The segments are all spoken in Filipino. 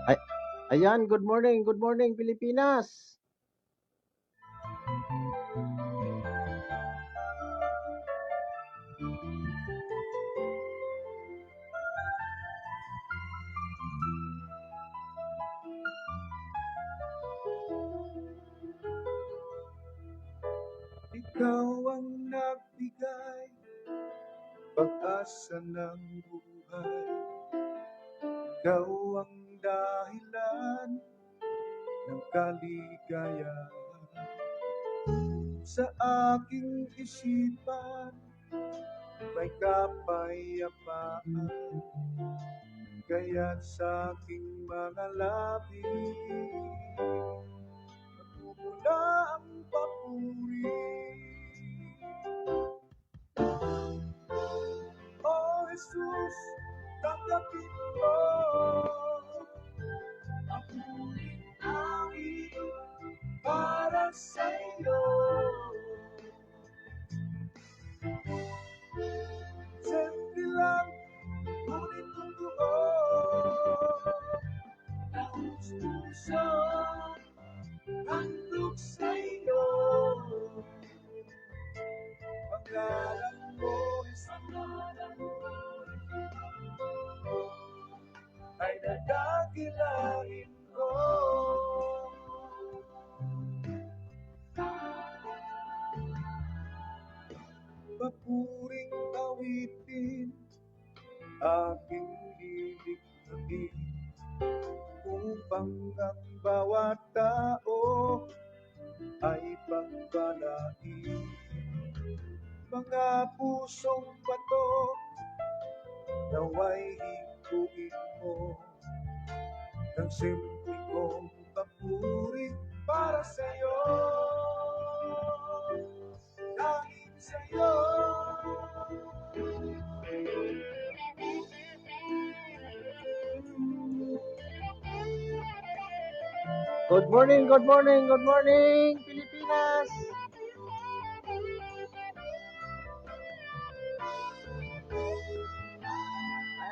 Ay, ayan, good morning Pilipinas. Ikaw ang nagbigay, pag-asa ng buhay. Ikaw ang dahilan ng kaligayahan. Sa aking isipan, may kapayapaan, kaya't sa aking mga labi, nagmumula ang papuri. O Jesus, tanggapin mo ang muling awit para sa'yo. Simple lang, ngunit totoo, taos puso, handog sa'yo. Pangalan mo, ay nadakilain ko. Papuring awitin, aking lilikhain, upang ang bawat tao ay pagpalain. Mga pusong bato, naway hikuin mo ng simple kong papuri para sa'yo. Dahil sa'yo. Good morning Pilipinas.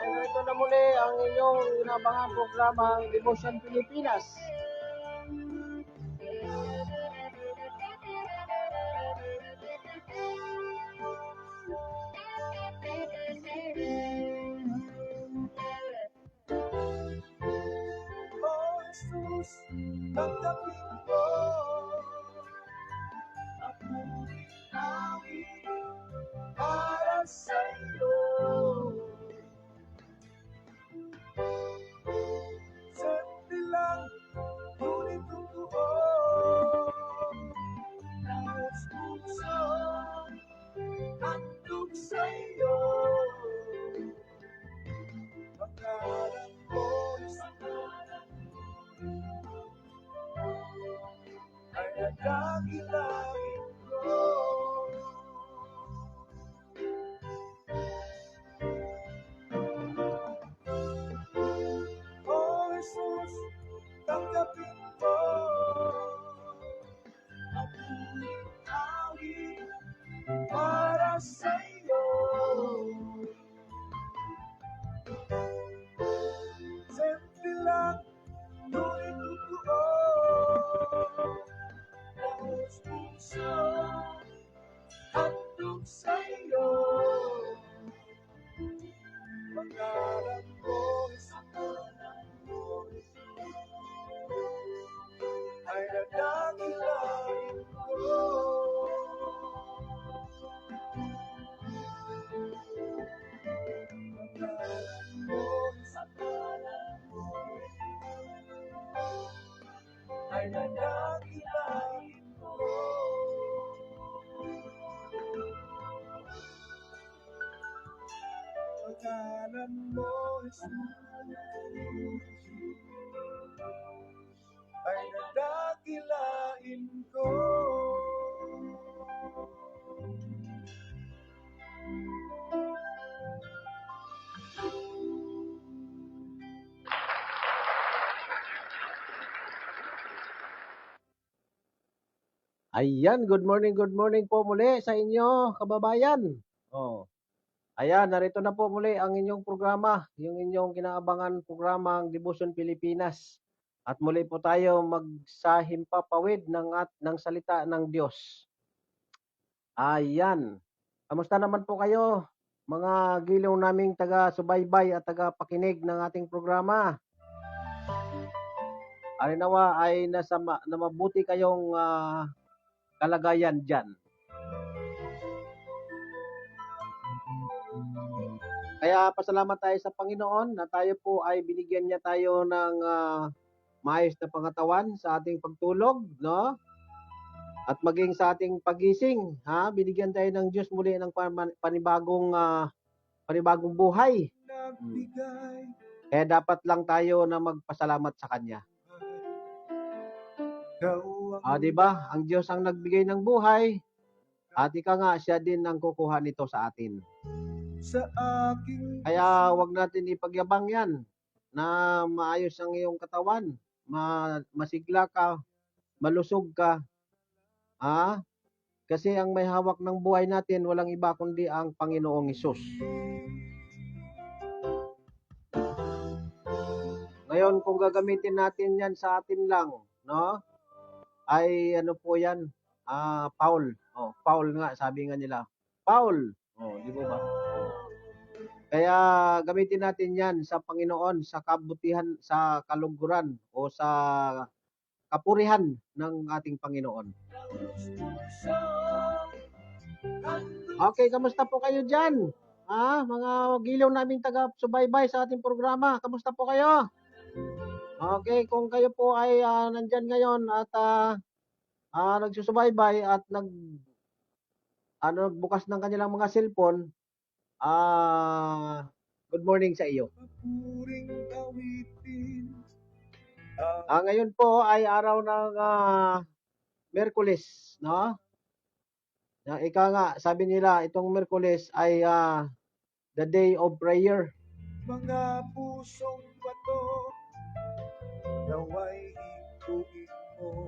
Ayan, ito na muli ang inyong inabangang programang Devotion Pilipinas. Oh Jesus, tanggapin mo ang muling awit para sa'yo. Simple lang, ngunit totoo, taos puso, handog sa'yo. Pangalan mo, ay nadakilain ko. Oh Jesus, tanggapin mo ang muling awit para sa'yo. Simple lang, ngunit totoo, taos puso, handog sa'yo. Pangalan mo, ay nadakilain ko. Pangalan mo, ay nadakilain ko. Pangalan mo, Jesus, ay nadakilain ko. Ayan, good morning po muli sa inyo, kababayan. Oh, Ayan, narito na po muli ang inyong programa, yung inyong kinaabangan programang Devotion Pilipinas. At muli po tayo magsahimpapawid ng salita ng Diyos. Ayan. Kamusta naman po kayo, mga giliw naming taga-subaybay at taga-pakinig ng ating programa? Nawa ay na mabuti kayong kalagayan dyan. Kaya pasalamat tayo sa Panginoon na tayo po ay binigyan niya tayo ng maayos na pangatawan sa ating pagtulog, no? At maging sa ating pagising, binigyan tayo ng Diyos muli ng panibagong buhay. Kaya dapat lang tayo na magpasalamat sa Kanya. Di ba? Ang Diyos ang nagbigay ng buhay at ika nga siya din ang kukuha nito sa atin. Kaya wag natin ipagyabang yan na maayos ang iyong katawan, masigla ka, malusog ka. Kasi ang may hawak ng buhay natin walang iba kundi ang Panginoong Hesus. Ngayon kung gagamitin natin yan sa atin lang, no? Ay ano po yan? Paul. Paul nga, sabi nga nila. Paul. Di ba ba? Kaya gamitin natin yan sa Panginoon, sa kabutihan, sa kaluguran o sa kapurihan ng ating Panginoon. Okay, kamusta po kayo dyan? Mga gilaw naming taga-subaybay sa ating programa, kamusta po kayo? Okay, kung kayo po ay nandyan ngayon at nagsusubaybay at bukas ng kanilang mga cellphone, good morning sa iyo. Ngayon po ay araw ng Miyerkules, no? Ika nga, sabi nila, itong Miyerkules ay the day of prayer. Mga pusong bato, naway ituin mo.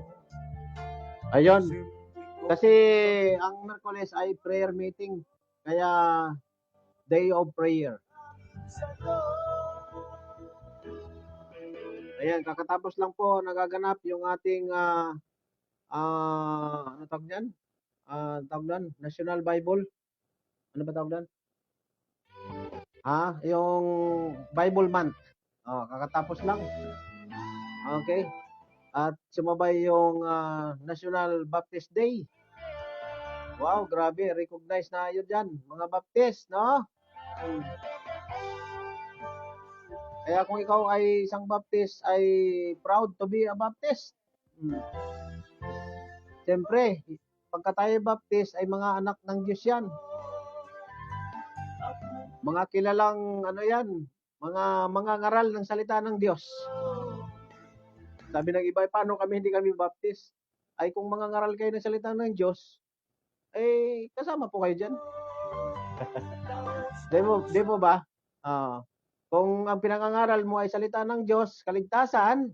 Ayun. Kasi ang Miyerkules ay prayer meeting. Kaya day of prayer. Ayan, kakatapos lang po nagaganap yung ating ano tawag yan? Tawag yan? National Bible. Ano ba tawag yan? Yung Bible month. Kakatapos lang. Okay. At sumabay yung National Baptist Day. Wow, grabe. Recognize na yun dyan. Mga Baptist, no? Kaya kung ikaw ay isang Baptist, ay proud to be a Baptist. Siyempre, pagka tayo Baptist, ay mga anak ng Diyos yan. Mga kilalang, mga ngaral ng salita ng Diyos. Sabi ng iba, paano hindi kami Baptist? Ay kung mga ngaral kayo ng salita ng Diyos, eh, kasama po kayo dyan. Di mo ba? Kung ang pinangangaral mo ay salita ng Diyos, kaligtasan,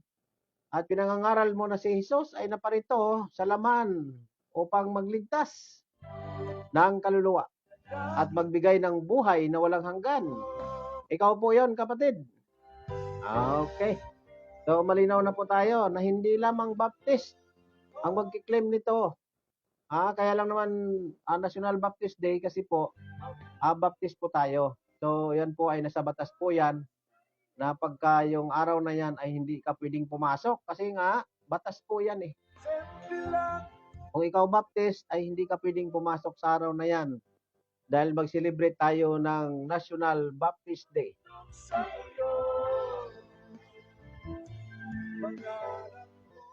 at pinangangaral mo na si Jesus ay naparito sa laman upang magligtas ng kaluluwa at magbigay ng buhay na walang hanggan. Ikaw po yon, kapatid. Okay. So, malinaw na po tayo na hindi lamang Baptist ang magkiklaim nito. Kaya lang naman National Baptist Day kasi po, Baptist po tayo. So, yan po ay nasa batas po yan na pagka yung araw na yan ay hindi ka pwedeng pumasok kasi nga, batas po yan eh. Kung ikaw Baptist ay hindi ka pwedeng pumasok sa araw na yan dahil mag-celebrate tayo ng National Baptist Day.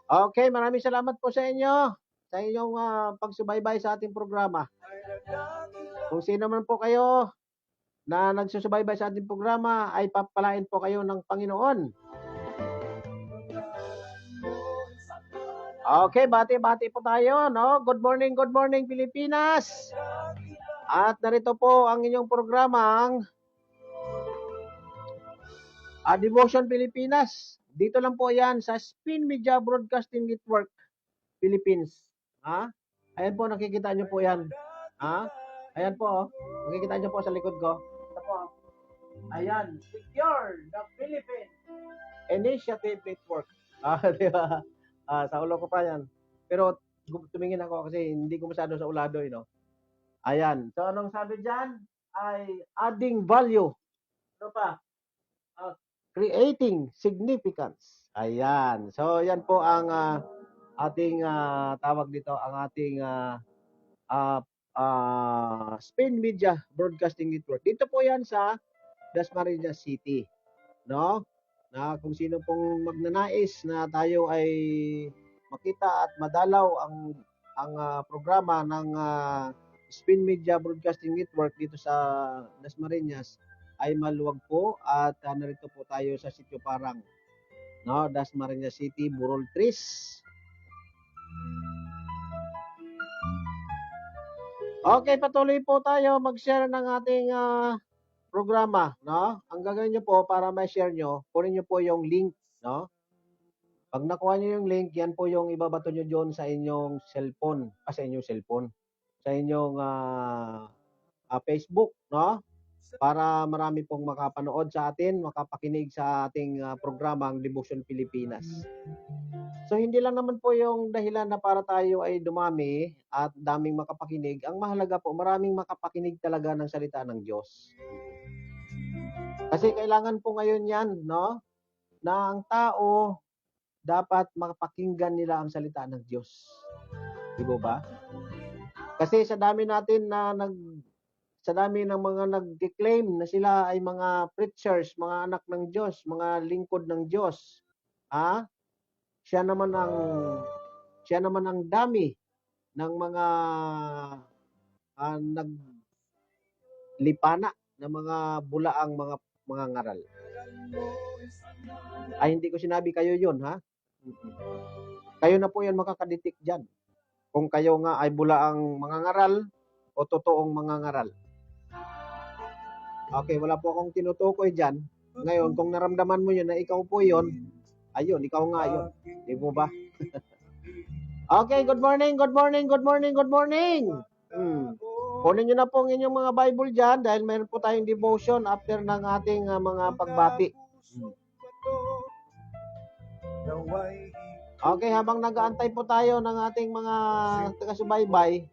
Okay, maraming salamat po sa inyo sa inyong pagsubaybay sa ating programa. Kung sino man po kayo na nagsusubaybay sa ating programa ay papalain po kayo ng Panginoon. Okay, bati-bati po tayo, no? Good morning Pilipinas. At narito po ang inyong programang Devotion Pilipinas. Dito lang po yan sa Spin Media Broadcasting Network Philippines. Ayan po, nakikita nyo po yan. Ayan po, nakikita nyo po sa likod ko. Ayan, Secure the Philippines Initiative Network. Di ba? Sa ulo ko pa yan. Pero tumingin ako kasi hindi ko masyado sa ulado, no? Ayan. So, anong sabi dyan? Ay adding value. Ano pa? Uh, Creating significance. Ayan. So, yan po ang ating tawag dito, ang ating uh, Spin Media Broadcasting Network. Dito po yan sa Dasmariñas City. No? Na kung sino pong magnanais na tayo ay makita at madalaw ang programa ng Spin Media Broadcasting Network dito sa Dasmariñas ay maluwag po at narito po tayo sa Sitio Parang, no? Dasmariñas City, Burol Tris. Okay, patuloy po tayo mag-share ng ating programa, no? Ang gagawin niyo po para ma-share niyo, kunin niyo po yung link, no? Pag nakuha niyo yung link, yan po yung ibabato niyo doon sa inyong cellphone, sa inyong Facebook, no? Para marami pong makapanood sa atin, makapakinig sa ating programang Devotion Pilipinas. So hindi lang naman po yung dahilan na para tayo ay dumami at daming makapakinig. Ang mahalaga po, maraming makapakinig talaga ng salita ng Diyos. Kasi kailangan po ngayon yan, no? Na ang tao dapat makapakinggan nila ang salita ng Diyos. Di ba? Kasi sa dami natin na sa dami ng mga nag-declaim na sila ay mga preachers, mga anak ng Diyos, mga lingkod ng Diyos. Siya naman ang dami ng mga naglipana ng mga bulaang mga ngaral. Ay hindi ko sinabi kayo 'yon, ha? Kayo na po 'yan makakaditik diyan. Kung kayo nga ay bulaang mga ngaral o totoong mga ngaral. Okay, wala po akong tinutukoy diyan. Ngayon, kung naramdaman mo 'yun na ikaw po 'yon, ayun, ikaw nga 'yun. Di mo ba? Okay, good morning, good morning, good morning, good morning. Kunin nyo na po ang inyong mga Bible dyan dahil mayroon po tayong devotion after ng ating mga pagbati. Okay, habang nag-aantay po tayo ng ating mga taga-subaybay,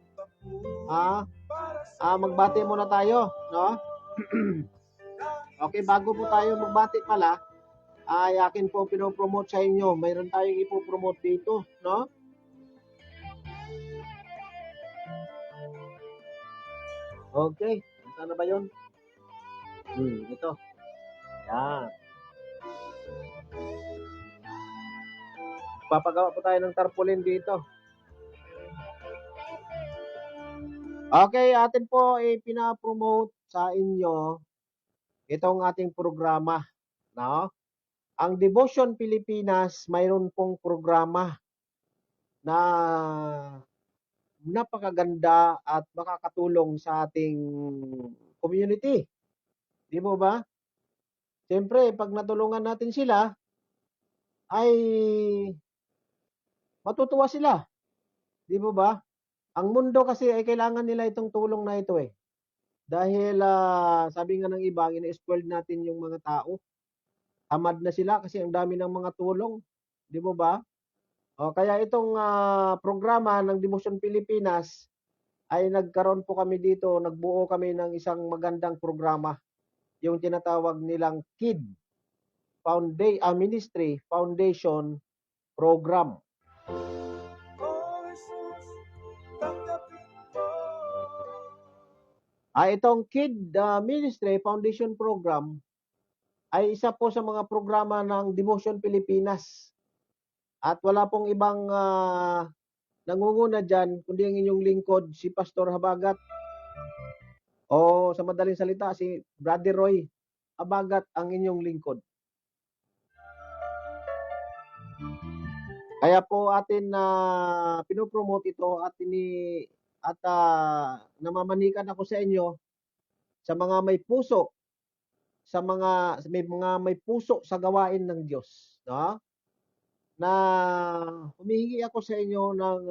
magbati muna tayo, no? Okay, bago po tayo magbati pala, ay akin po pinopromote sa inyo. Mayroon tayong ipopromote dito, no? Okay, saan na ba yun? Ito. Yan. Papagawa po tayo ng tarpaulin dito. Okay, atin po pinapromote sa inyo itong ating programa, no? Ang Devotion Pilipinas, mayroon pong programa na napakaganda at makakatulong sa ating community. Di mo ba? Siyempre, pag natulungan natin sila, ay matutuwa sila. Di mo ba? Ang mundo kasi ay kailangan nila itong tulong na ito eh. Dahil sabi nga ng iba, ina-spoiled natin yung mga tao. Tamad na sila kasi ang dami ng mga tulong. Di mo ba? Kaya itong programa ng Devotion Pilipinas ay nagkaroon po kami dito, nagbuo kami ng isang magandang programa. Yung tinatawag nilang KID, Ministry Foundation Program. Itong KID Ministry Foundation Program ay isa po sa mga programa ng Devotion Pilipinas. At wala pong ibang nangunguna dyan, kundi ang inyong lingkod, si Pastor Habagat. O sa madaling salita, si Brother Roy Habagat ang inyong lingkod. Kaya po atin na pinopromote ito at namamanikan ako sa inyo sa mga may puso, sa mga may puso sa gawain ng Diyos, no? Na humihingi ako sa inyo ng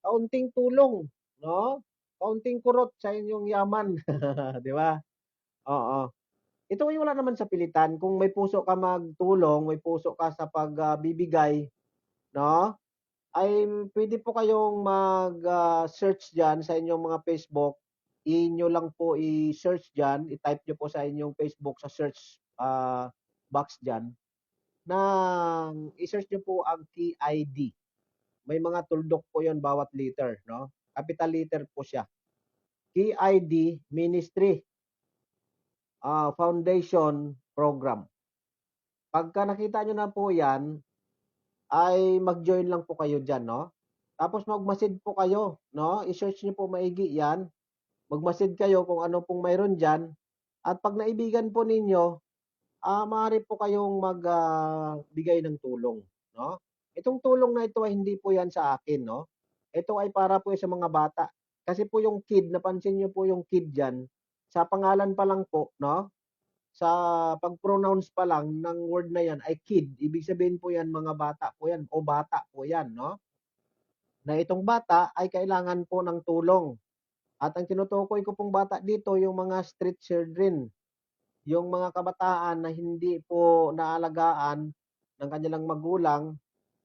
kaunting tulong, no? Kaunting kurot sa inyong yaman, di ba? Oo. Ito ay wala naman sa pilitan, kung may puso ka magtulong, may puso ka sa pagbibigay, 'no, ay puwede po kayong search diyan sa inyong mga Facebook. Inyo lang po i-search diyan, i-type niyo po sa inyong Facebook sa search, box diyan na i-search niyo po ang KID. May mga tuldok po 'yon bawat letter, 'no, capital letter po siya. KID Ministry, Foundation Program. Pagka nakita niyo na po 'yan, ay mag-join lang po kayo diyan, 'no. Tapos magmasid po kayo, 'no, i-search niyo po maigi 'yan. Magmasid kayo kung ano pong mayroon diyan at 'pag naibigan po ninyo, maaari po kayong bigay ng tulong, 'no. Itong tulong na ito ay hindi po 'yan sa akin, 'no. Ito ay para po sa mga bata. Kasi po yung kid, napansin niyo po yung kid diyan, sa pangalan pa lang po, 'no, sa pag-pronounce pa lang ng word na 'yan ay kid, ibig sabihin po 'yan mga bata po 'yan o bata po 'yan, 'no, na itong bata ay kailangan po ng tulong. At ang tinutukoy ko pong bata dito yung mga street children, yung mga kabataan na hindi po naalagaan ng kanilang magulang,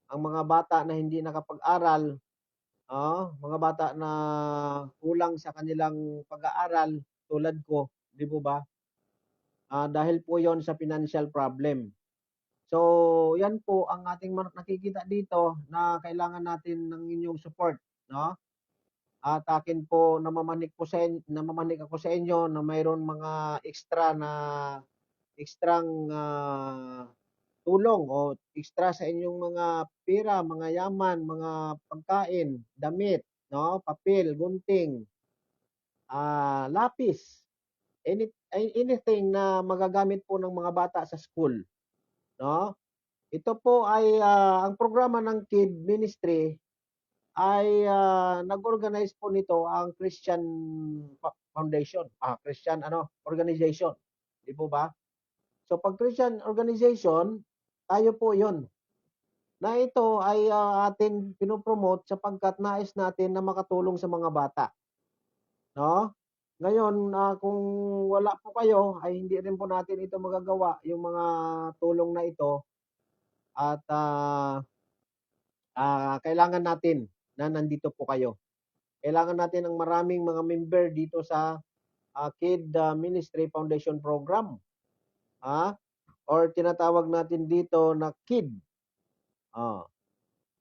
ang mga bata na hindi nakapag-aral, mga bata na kulang sa kanilang pag-aaral tulad ko, 'di po ba? Dahil po 'yon sa financial problem. So, 'yan po ang ating nakikita dito na kailangan natin ng inyong support, 'no? At akin po namamanik ako sa inyo na mayroon mga ekstrang, tulong o extra sa inyong mga pera, mga yaman, mga pagkain, damit, 'no, papel, gunting, lapis, anything na magagamit po ng mga bata sa school, 'no? Ito po ay, ang programa ng Kid Ministry ay, nag-organize po nito ang Christian Foundation, Christian organization, 'di po ba? So 'pag Christian organization, tayo po 'yon, na ito ay, ating pino-promote sapagkat nais natin na makatulong sa mga bata, 'no? Ngayon, kung wala po kayo ay hindi rin po natin ito magagawa, yung mga tulong na ito at, kailangan natin na nandito po kayo. Kailangan natin ng maraming mga member dito sa, Kid, Ministry Foundation Program, ah, or tinatawag natin dito na KID, oh.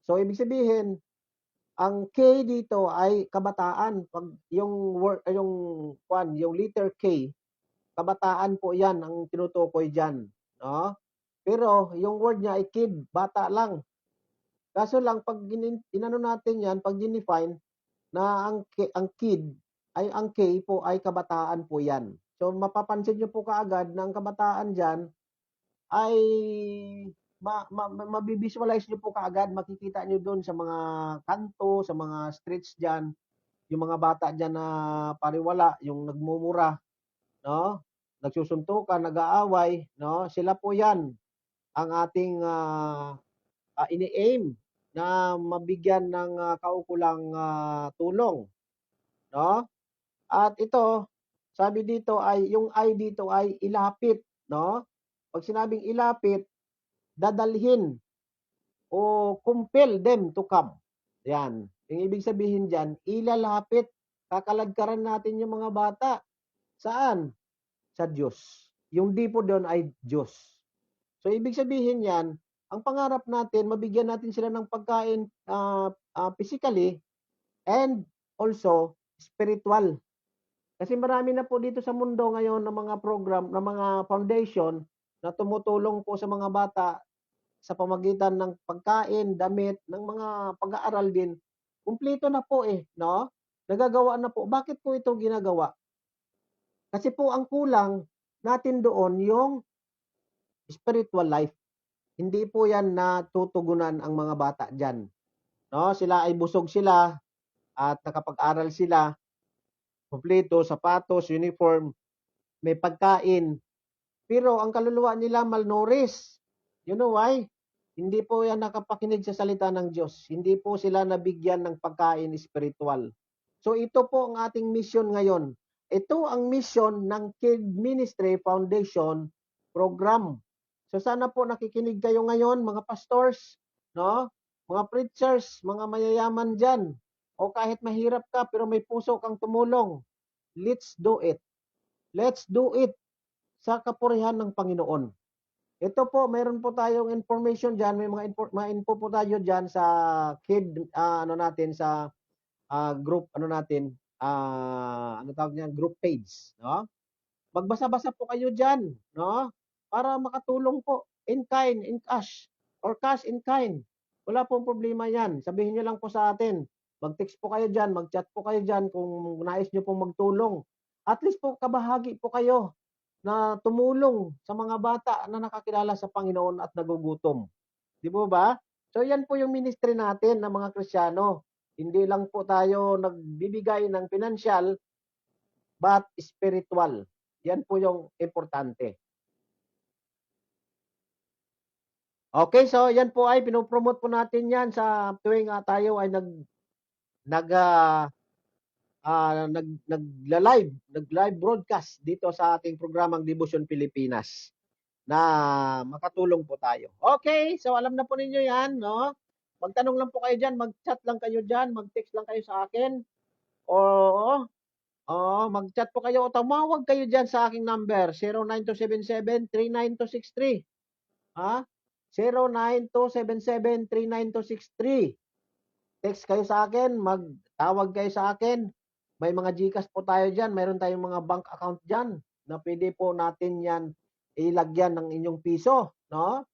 So ibig sabihin, ang K dito ay kabataan, 'pag yung letter K, kabataan po 'yan ang tinutukoy diyan, 'no? Pero yung word niya ay kid, bata lang. Kaso lang 'pag inano natin 'yan, 'pag dinefine na ang kid ay ang K po ay kabataan po 'yan. So mapapansin niyo po kaagad na ang kabataan diyan ay mabi-visualize niyo po kaagad, makikita niyo do'n sa mga kanto, sa mga streets diyan, yung mga bata diyan na pariwala, yung nagmumura, 'no, nagsusuntukan, nag-aaway, 'no, sila po 'yan ang ating, ini-aim na mabigyan ng, kaukulang, tulong, 'no? At ito, sabi dito ay yung I dito ay ilapit, 'no? 'Pag sinabing ilapit, dadalhin o compel them to come, 'yan. Yung ibig sabihin diyan, ilalapit, kakalagkaran natin yung mga bata. Saan? Sa Diyos. Yung di po do'n ay Diyos. So ibig sabihin niyan, ang pangarap natin mabigyan natin sila ng pagkain, physically and also spiritual. Kasi marami na po dito sa mundo ngayon na mga program, na mga foundation na tumutulong po sa mga bata sa pamamagitan ng pagkain, damit, ng mga pag-aaral din. Kumpleto na po, 'no? Nagagawa na po. Bakit po ito ginagawa? Kasi po ang kulang natin doon yung spiritual life. Hindi po 'yan natutugunan ang mga bata diyan, 'no? Sila ay busog sila at nakapag-aral sila, kumpleto, sapatos, uniform, may pagkain, pero ang kaluluwa nila malnourished. You know why? Hindi po 'yan nakapakinig sa salita ng Diyos. Hindi po sila nabigyan ng pagkain espiritual. So ito po ang ating mission ngayon, Ito ang mission ng Kid Ministry Foundation program. So sana po nakikinig kayo ngayon, mga pastors, no? Mga preachers, mga mayayaman diyan. O kahit mahirap ka pero may puso kang tumulong. Let's do it. Let's do it sa kapurihan ng Panginoon. Ito po, mayroon po tayong information diyan, may mga info po tayo diyan sa Kid ano natin sa group ano natin, ano tawag niyan, group page, no? Magbasa-basa po kayo diyan, no? Para makatulong po in kind, in cash, or cash in kind. Wala pong problema 'yan. Sabihin niyo lang po sa atin. Mag-text po kayo diyan, mag-chat po kayo diyan kung nais niyo pong magtulong. At least po kabahagi po kayo na tumulong sa mga bata na nakakilala sa Panginoon at nagugutom. 'Di po ba? So 'yan po yung ministry natin ng mga Kristiyano. Hindi lang po tayo nagbibigay ng pinansyal but spiritual. Yan po yung importante. Okay, so yan po ay pinopromote po natin yan sa tuwing tayo ay nag-live broadcast dito sa ating programang Devotion Pilipinas na makatulong po tayo. Okay, so alam na po ninyo yan, no? Magtanong lang po kayo diyan, mag-chat lang kayo diyan, mag-text lang kayo sa akin. Oo, mag-chat po kayo o tumawag kayo diyan sa aking number 09277-39263. Ha? 09277-39263. Text kayo sa akin, magtawag kayo sa akin. May mga GCash po tayo diyan, mayroon tayong mga bank account diyan na pwede po natin yan ilagyan ng inyong piso, no?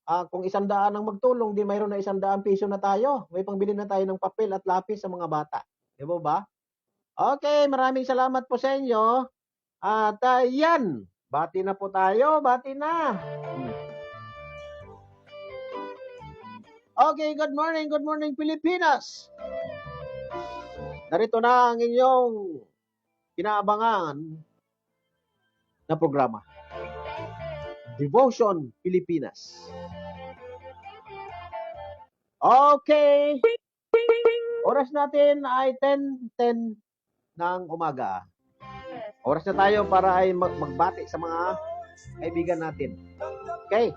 Kung 100 ang magtulong, di mayroon na 100 piso na tayo. May pangbili na tayo ng papel at lapis sa mga bata. Di ba? Okay, maraming salamat po sa inyo. At yan, bati na po tayo, bati na. Okay, good morning Pilipinas. Narito na ang inyong kinaabangan na programa. Devotion Pilipinas. Okay. Oras natin ay 10:10 ng umaga. Oras na tayo para ay magbati sa mga kaibigan natin. Okay.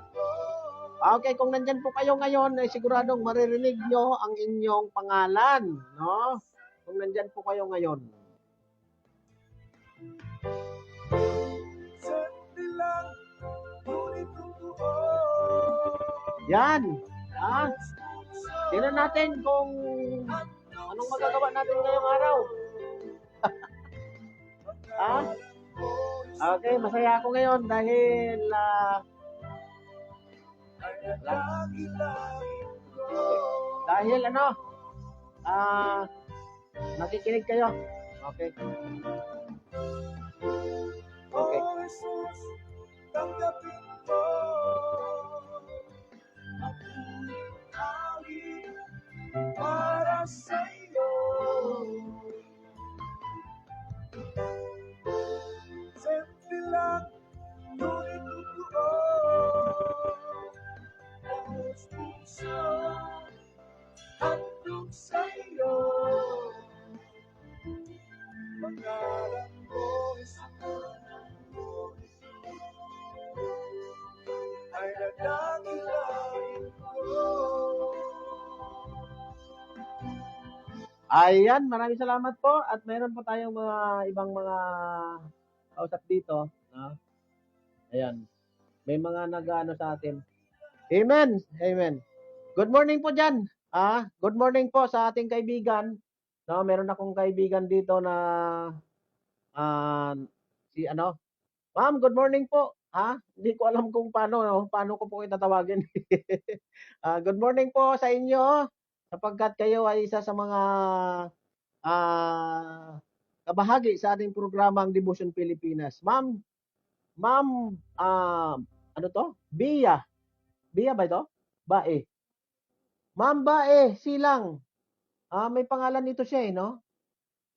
Okay, kung nandyan po kayo ngayon, ay siguradong maririnig nyo ang inyong pangalan, no? Kung nandyan po kayo ngayon. Yan. Tingnan natin kung anong magagawa natin ngayong araw. Okay, masaya ako ngayon dahil nakikinig kayo. Okay. Okay. Para sa'yo simple lang, ngunit totoo ang puso handog sa'yo. Pangalan mo ay nadakilain ko. Ayan, maraming salamat po at mayroon po tayong mga ibang mga kausap dito, no? Ayan. May mga nag-ano sa atin. Amen. Amen. Good morning po diyan. Good morning po sa ating kaibigan. No, meron akong kaibigan dito na si ano. Ma'am, good morning po. Hindi ko alam kung paano ko po itatawagin. Good morning po sa inyo sapagkat kayo ay isa sa mga kabahagi sa ating programang Devotion Pilipinas. Ma'am, ano to? Bia ba ito? Bae. Ma'am Bae, silang. May pangalan nito siya no?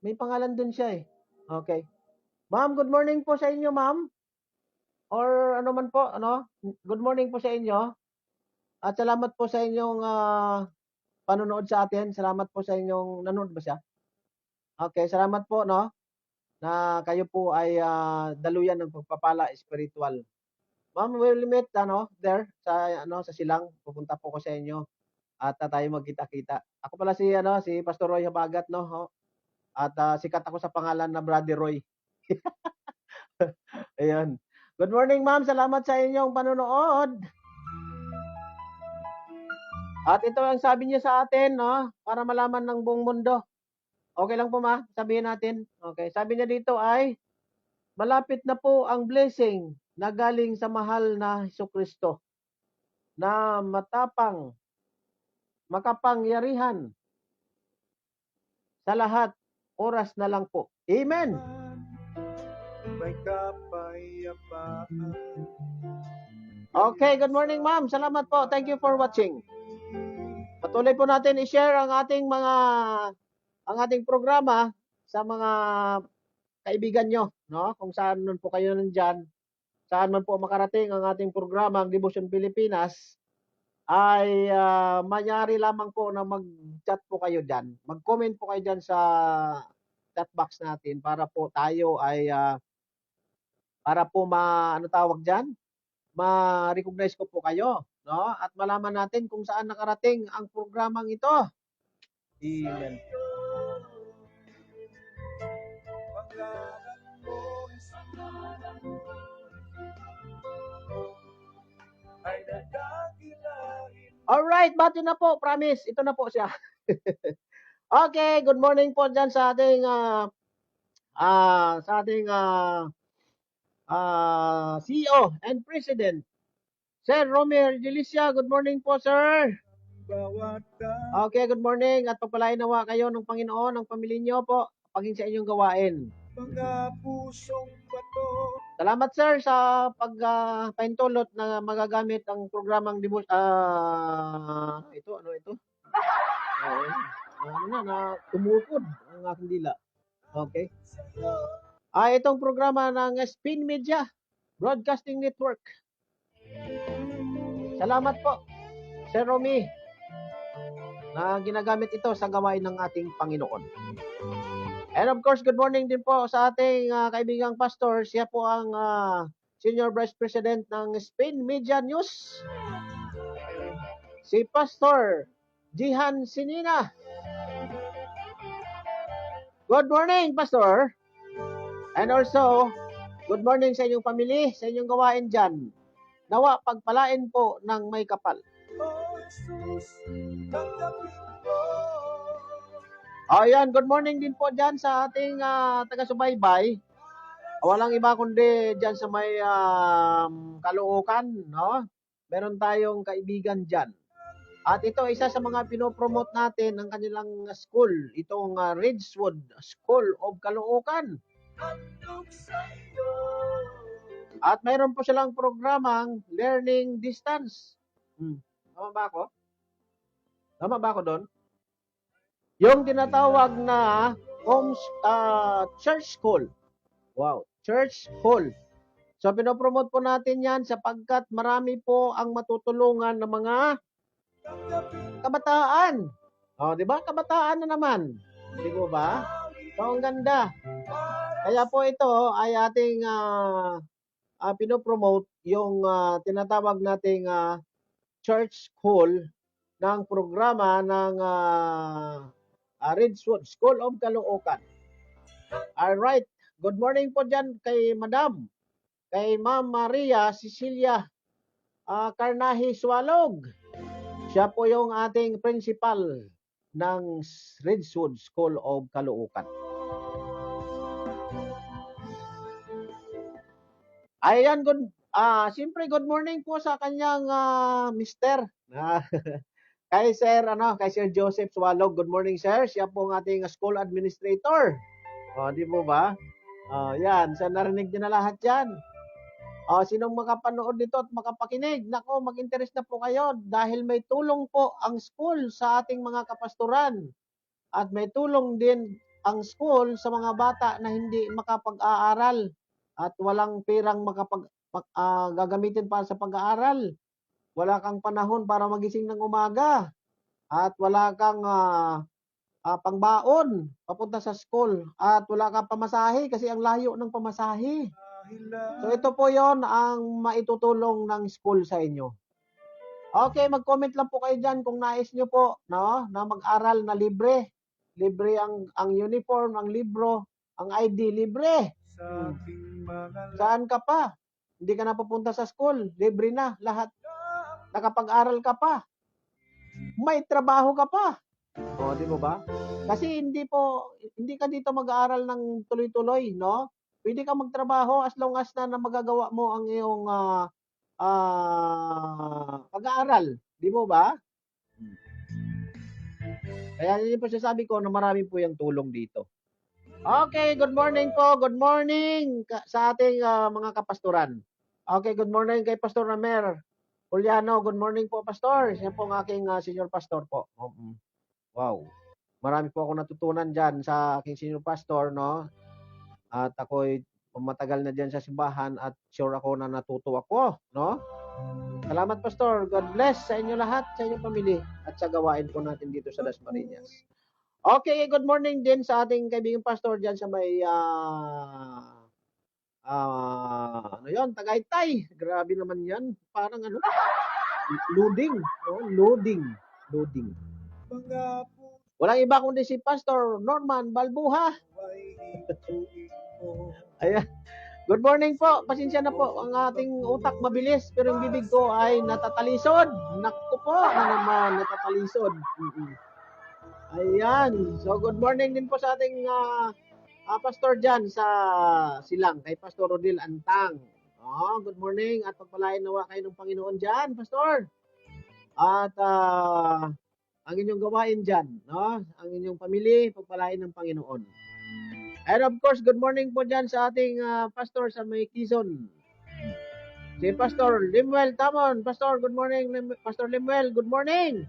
May pangalan din siya Okay. Ma'am, good morning po sa inyo, ma'am. Or ano man po, ano? Good morning po sa inyo. At salamat po sa inyong panonood sa atin. Salamat po sa inyong nanonood ba siya? Okay, salamat po, no? na kayo po ay daluyan ng pagpapala spiritual. Ma'am, we'll meet there sa Silang. Pupunta po ko sa inyo at tayo magkita-kita. Ako pala si Pastor Roy Habagat, no? At sikat ako sa pangalan na Brother Roy. Ayun. Good morning, ma'am. Salamat sa inyong panonood. At ito ang sabi niya sa atin, no? Para malaman ng buong mundo. Okay lang po, ma? Sabihin natin. Okay. Sabi niya dito ay, malapit na po ang blessing na galing sa mahal na Hesukristo na matapang, makapangyarihan sa lahat, oras na lang po. Amen! May kapayapaan. Okay, good morning, ma'am. Salamat po. Thank you for watching. Patuloy po natin i-share ang ating programa sa mga kaibigan nyo, no? Kung saan man po kayo nandyan, saan man po makarating ang ating programa, ang Devotion Pilipinas, ay manyari lamang po na mag-chat po kayo dyan. Mag-comment po kayo dyan sa chat box natin para po tayo ay para po ma-recognize ko po kayo, no? At malaman natin kung saan nakarating ang programang ito. Amen. Alright, bati na po, promise. Ito na po siya. Okay, good morning po dyan sa ating CEO and President, Sir Romer Delicia. Good morning po, sir. Okay, good morning at pagpalain nawa kayo ng Panginoon, ng pamilya niyo po, paging sa inyong gawain. Mga pusong bato. Salamat, sir, sa pagpaintulot na magagamit ang programang ito, ano ito? Tumukod ang aking dila. Okay. Itong programa ng Spin Media Broadcasting Network. Salamat po, Sir Romy, na ginagamit ito sa gawain ng ating Panginoon. And of course, good morning din po sa ating kaibigang pastor. Siya po ang Senior Vice President ng Spin Media News, si Pastor Jihan Sinina. Good morning, Pastor. And also, good morning sa inyong family, sa inyong gawain dyan. Nawa pagpalain po ng may kapal. Ayan, good morning din po dyan sa ating taga-subaybay. Walang iba kundi dyan sa may Caloocan, no? Meron tayong kaibigan dyan. At ito, isa sa mga pinopromote natin ng kanilang school, itong Ridgewood School of Caloocan. At mayroon po silang programang Learning Distance. Tama ba ako? Tama ba ako doon? Yung tinatawag na church school. Wow, church school. So, pinopromote po natin yan sapagkat marami po ang matutulungan ng mga kabataan. Di ba? Kabataan na naman. Di ba ba? So, ang ganda. Kaya po ito ay ating pinopromote yung tinatawag nating church school ng programa ng Ridgewood School of Caloocan. Alright. Good morning po dyan kay Madam, kay Ma'am Maria Cecilia Carnahi Swalog. Siya po yung ating principal ng Ridgewood School of Caloocan. Ayan, siyempre good morning po sa kanyang mister. Kay Sir Joseph Swalog. Good morning, sir. Siya po ang ating school administrator. Di mo ba? Yan, so narinig niyo na lahat yan. Sinong makapanood nito at makapakinig, nako, mag-interest na po kayo dahil may tulong po ang school sa ating mga kapastoran at may tulong din ang school sa mga bata na hindi makapag-aaral at walang perang gagamitin para sa pag-aaral. Wala kang panahon para magising ng umaga at wala kang pangbaon papunta sa school at wala kang pamasahe kasi ang layo ng pamasahe. So ito po 'yon ang maitutulong ng school sa inyo. Okay, mag-comment lang po kayo diyan kung nais niyo po, no, na mag-aral na libre. Libre ang uniform, ang libro, ang ID libre. sa ating mga Saan ka pa? Hindi ka na pupunta sa school, libre na lahat. Nakapag-aral ka pa. May trabaho ka pa. O, di mo ba? Kasi hindi ka dito mag-aaral ng tuloy-tuloy, no? Pwede ka magtrabaho as long as na magagawa mo ang iyong pag-aaral. Di mo ba? Kaya yun po sasabi ko na marami po yung tulong dito. Okay, good morning po. Good morning sa ating mga kapastoran. Okay, good morning kay Pastor Ramer Juliano. Good morning po, Pastor. Siya po ang aking senior pastor po. Wow. Marami po ako natutunan dyan sa aking senior pastor, no? At ako'y matagal na dyan sa simbahan at sure ako na natuto ako, no? Salamat, Pastor. God bless sa inyo lahat, sa inyong pamilya at sa gawain po natin dito sa Dasmariñas. Okay, good morning din sa ating kaibigang pastor dyan sa may ano yon, Tagaytay. Grabe naman yan. Parang ano, loading, no? Loading. mga puso Walang iba kundi si Pastor Norman Balbuha. ay ituin mo. Ayan. Good morning po. Pasensya na po. Ang ating utak mabilis pero yung bibig ko ay natatalisod. Naku po na naman, natatalisod. Ayan. So good morning din po sa ating pastor dyan sa Silang, kay Pastor Rodil Antang. Good morning at pagpalain nawa kayo ng Panginoon dyan, Pastor. At ang inyong gawain dyan, no? Ang inyong pamilya, pagpalain ng Panginoon. And of course, good morning po dyan sa ating pastor sa may Quezon. Si Pastor Limuel Tamon. Pastor, good morning. Pastor Limuel, good morning.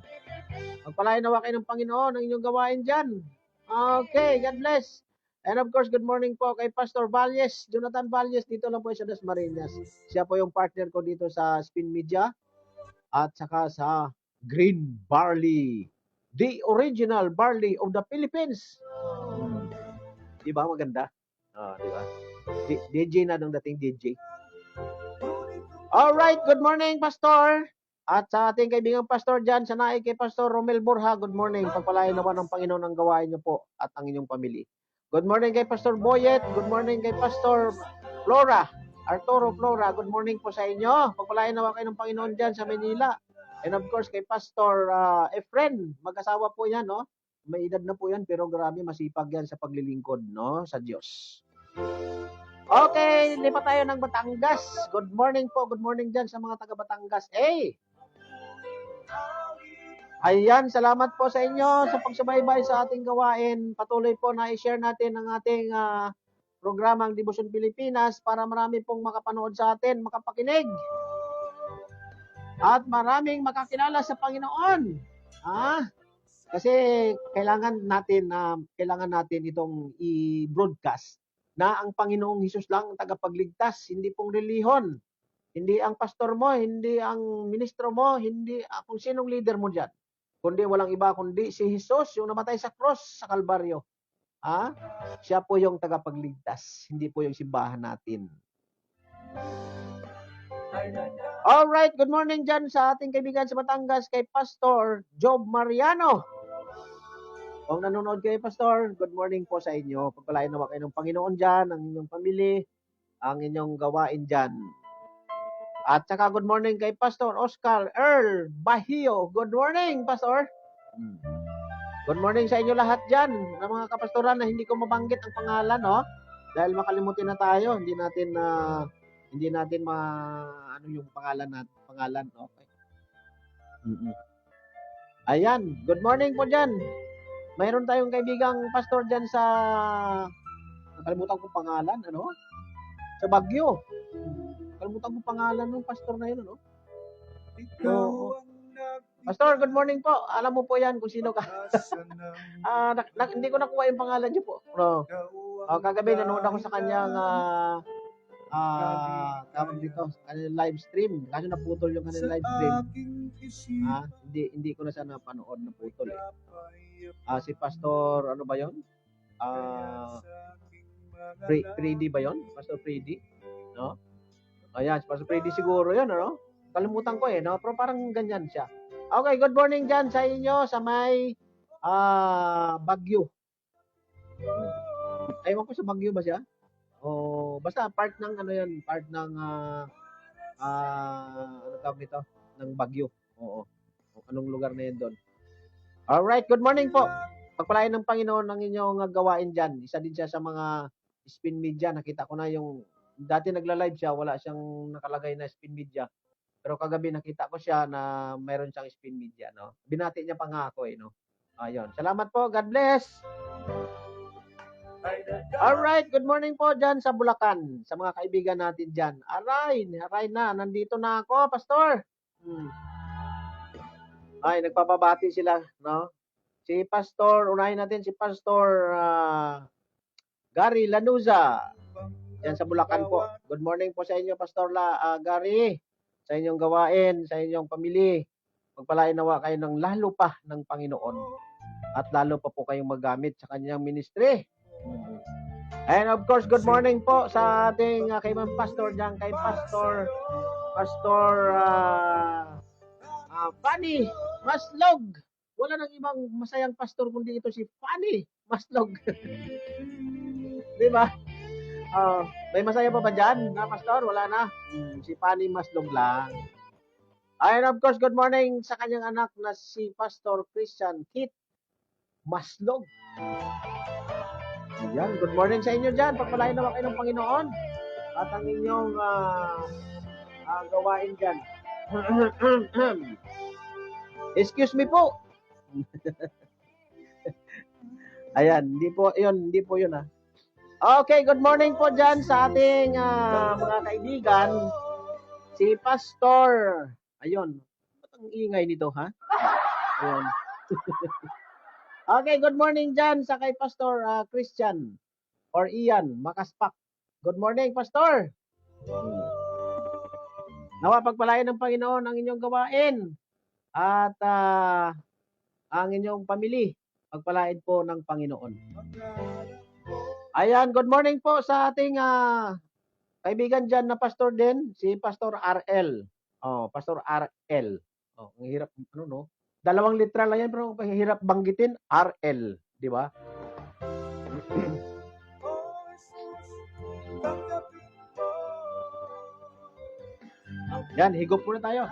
Pagpalain nawa kayo ng Panginoon ang inyong gawain dyan. Okay, God bless. And of course, good morning po kay Pastor Valles, Jonathan Valles, dito lang po sa Dasmariñas. Siya po yung partner ko dito sa Spin Media at saka sa Green Barley, the original barley of the Philippines. Di ba maganda? Di ba? DJ na nung dating DJ. Alright, good morning, Pastor. At sa ating kaibigang Pastor dyan, sa naik kay Pastor Romel Borja, good morning. Pagpalain naman ng Panginoon ang gawain niyo po at ang inyong pamilya. Good morning kay Pastor Boyet. Good morning kay Pastor Flora. Arturo Flora, good morning po sa inyo. Pagpalain naman kayo ng Panginoon dyan sa Manila. And of course, kay Pastor Efren. Mag-asawa po yan, no? May edad na po yan, pero grabe, masipag yan sa paglilingkod, no? Sa Diyos. Okay, lipat tayo ng Batangas. Good morning po. Good morning dyan sa mga taga Batangas. Hey! Ayan, salamat po sa inyo sa pagsubaybay sa ating gawain. Patuloy po na i-share natin ang ating programang Debosyon Pilipinas para marami pong makapanood sa atin, makapakinig. At maraming makakilala sa Panginoon. Kasi kailangan natin itong i-broadcast na ang Panginoong Hesus lang ang tagapagligtas, hindi pong relihon. Hindi ang pastor mo, hindi ang ministro mo, hindi kung sinong leader mo dyan. Kundi walang iba kundi si Jesus, yung namatay sa cross sa Kalbaryo. Siya po yung tagapagligtas, hindi po yung simbahan natin. Alright, good morning dyan sa ating kaibigan sa Batangas kay Pastor Job Mariano. Kung nanonood kayo, Pastor, good morning po sa inyo. Pagpalain naman kayo ng Panginoon dyan, ang inyong pamilya, ang inyong gawain dyan. At saka good morning kay Pastor Oscar Earl Bahio. Good morning, Pastor. Good morning sa inyo lahat dyan, ng mga kapastoran na hindi ko mabanggit ang pangalan, no? Dahil makalimutin na tayo, hindi natin ano yung pangalan, okay. Ayan, good morning po dyan. Mayroon tayong kaibigang pastor dyan sa, nakalimutan ko pangalan, ano? Sa Baguio. Nakalimutan ko pangalan ng pastor na yun, ano? Pastor, good morning po. Alam mo po yan kung sino ka. Hindi ko nakuha yung pangalan niyo po. No. Kagabi nanood ako sa kanyang tawag dito, kanilang live stream. Kasi naputol yung kanilang live stream. Hindi ko na sana napanood, naputol eh. Si Pastor, ano ba yon? Freddy ba yon? Pastor Freddy? No? Ayan, si Pastor Freddy siguro yun, ano? Kalimutan ko eh, no? Pero parang ganyan siya. Okay, good morning dyan sa inyo sa may Baguio. Ewan ko sa Baguio ba siya? O basta part ng ano yan, part ng ano tawag nito? Ng Baguio. Oo. Anong lugar na yun doon? Alright, good morning po. Pagpalain ng Panginoon ang inyong gawain dyan. Isa din siya sa mga spin media. Nakita ko na yung, dati nagla-live siya, wala siyang nakalagay na spin media. Pero kagabi nakita ko siya na mayroon siyang spin media, no? Binati niya pa nga ako eh, no? Ayun. Salamat po. God bless. Alright, good morning po dyan sa Bulacan, sa mga kaibigan natin dyan. Aray na, nandito na ako, Pastor. Ay, nagpapabati sila, no? Si Pastor, unahin natin si Pastor Gary Lanuza, dyan sa Bulacan po. Good morning po sa inyo, Pastor Gary, sa inyong gawain, sa inyong pamilya. Magpalain nawa kayo ng lalo pa ng Panginoon at lalo pa po kayong magamit sa kanyang ministry. And of course, good morning po sa ating kay Ma'am Pastor dyan, kay Pastor Fanny Maslog. Wala nang ibang masayang pastor kundi ito si Fanny Maslog. Di ba? May masaya pa ba dyan na pastor? Wala na. Si Fanny Maslog lang. And of course, good morning sa kanyang anak na si Pastor Christian Kit Maslog. Yan, good morning sa inyo dyan. Pagpalain naman kayo ng Panginoon at ang inyong gawain dyan. Excuse me po. Ayan, hindi po yun ha. Okay, good morning po dyan sa ating mga kaibigan. Si Pastor, ayun, ba't ang ingay nito ha? Ayun. Okay, good morning dyan sa kay Pastor Christian or Ian Makaspak. Good morning, Pastor. Nawa pagpalain ng Panginoon ang inyong gawain at ang inyong pamilya. Pagpalain po ng Panginoon. Ayan, good morning po sa ating kaibigan dyan na pastor din, si Pastor RL. Pastor RL. Ang hirap, ano no? Dalawang literal lang yan, pero ang hirap banggitin, RL. Di ba? Yan, higop muna tayo.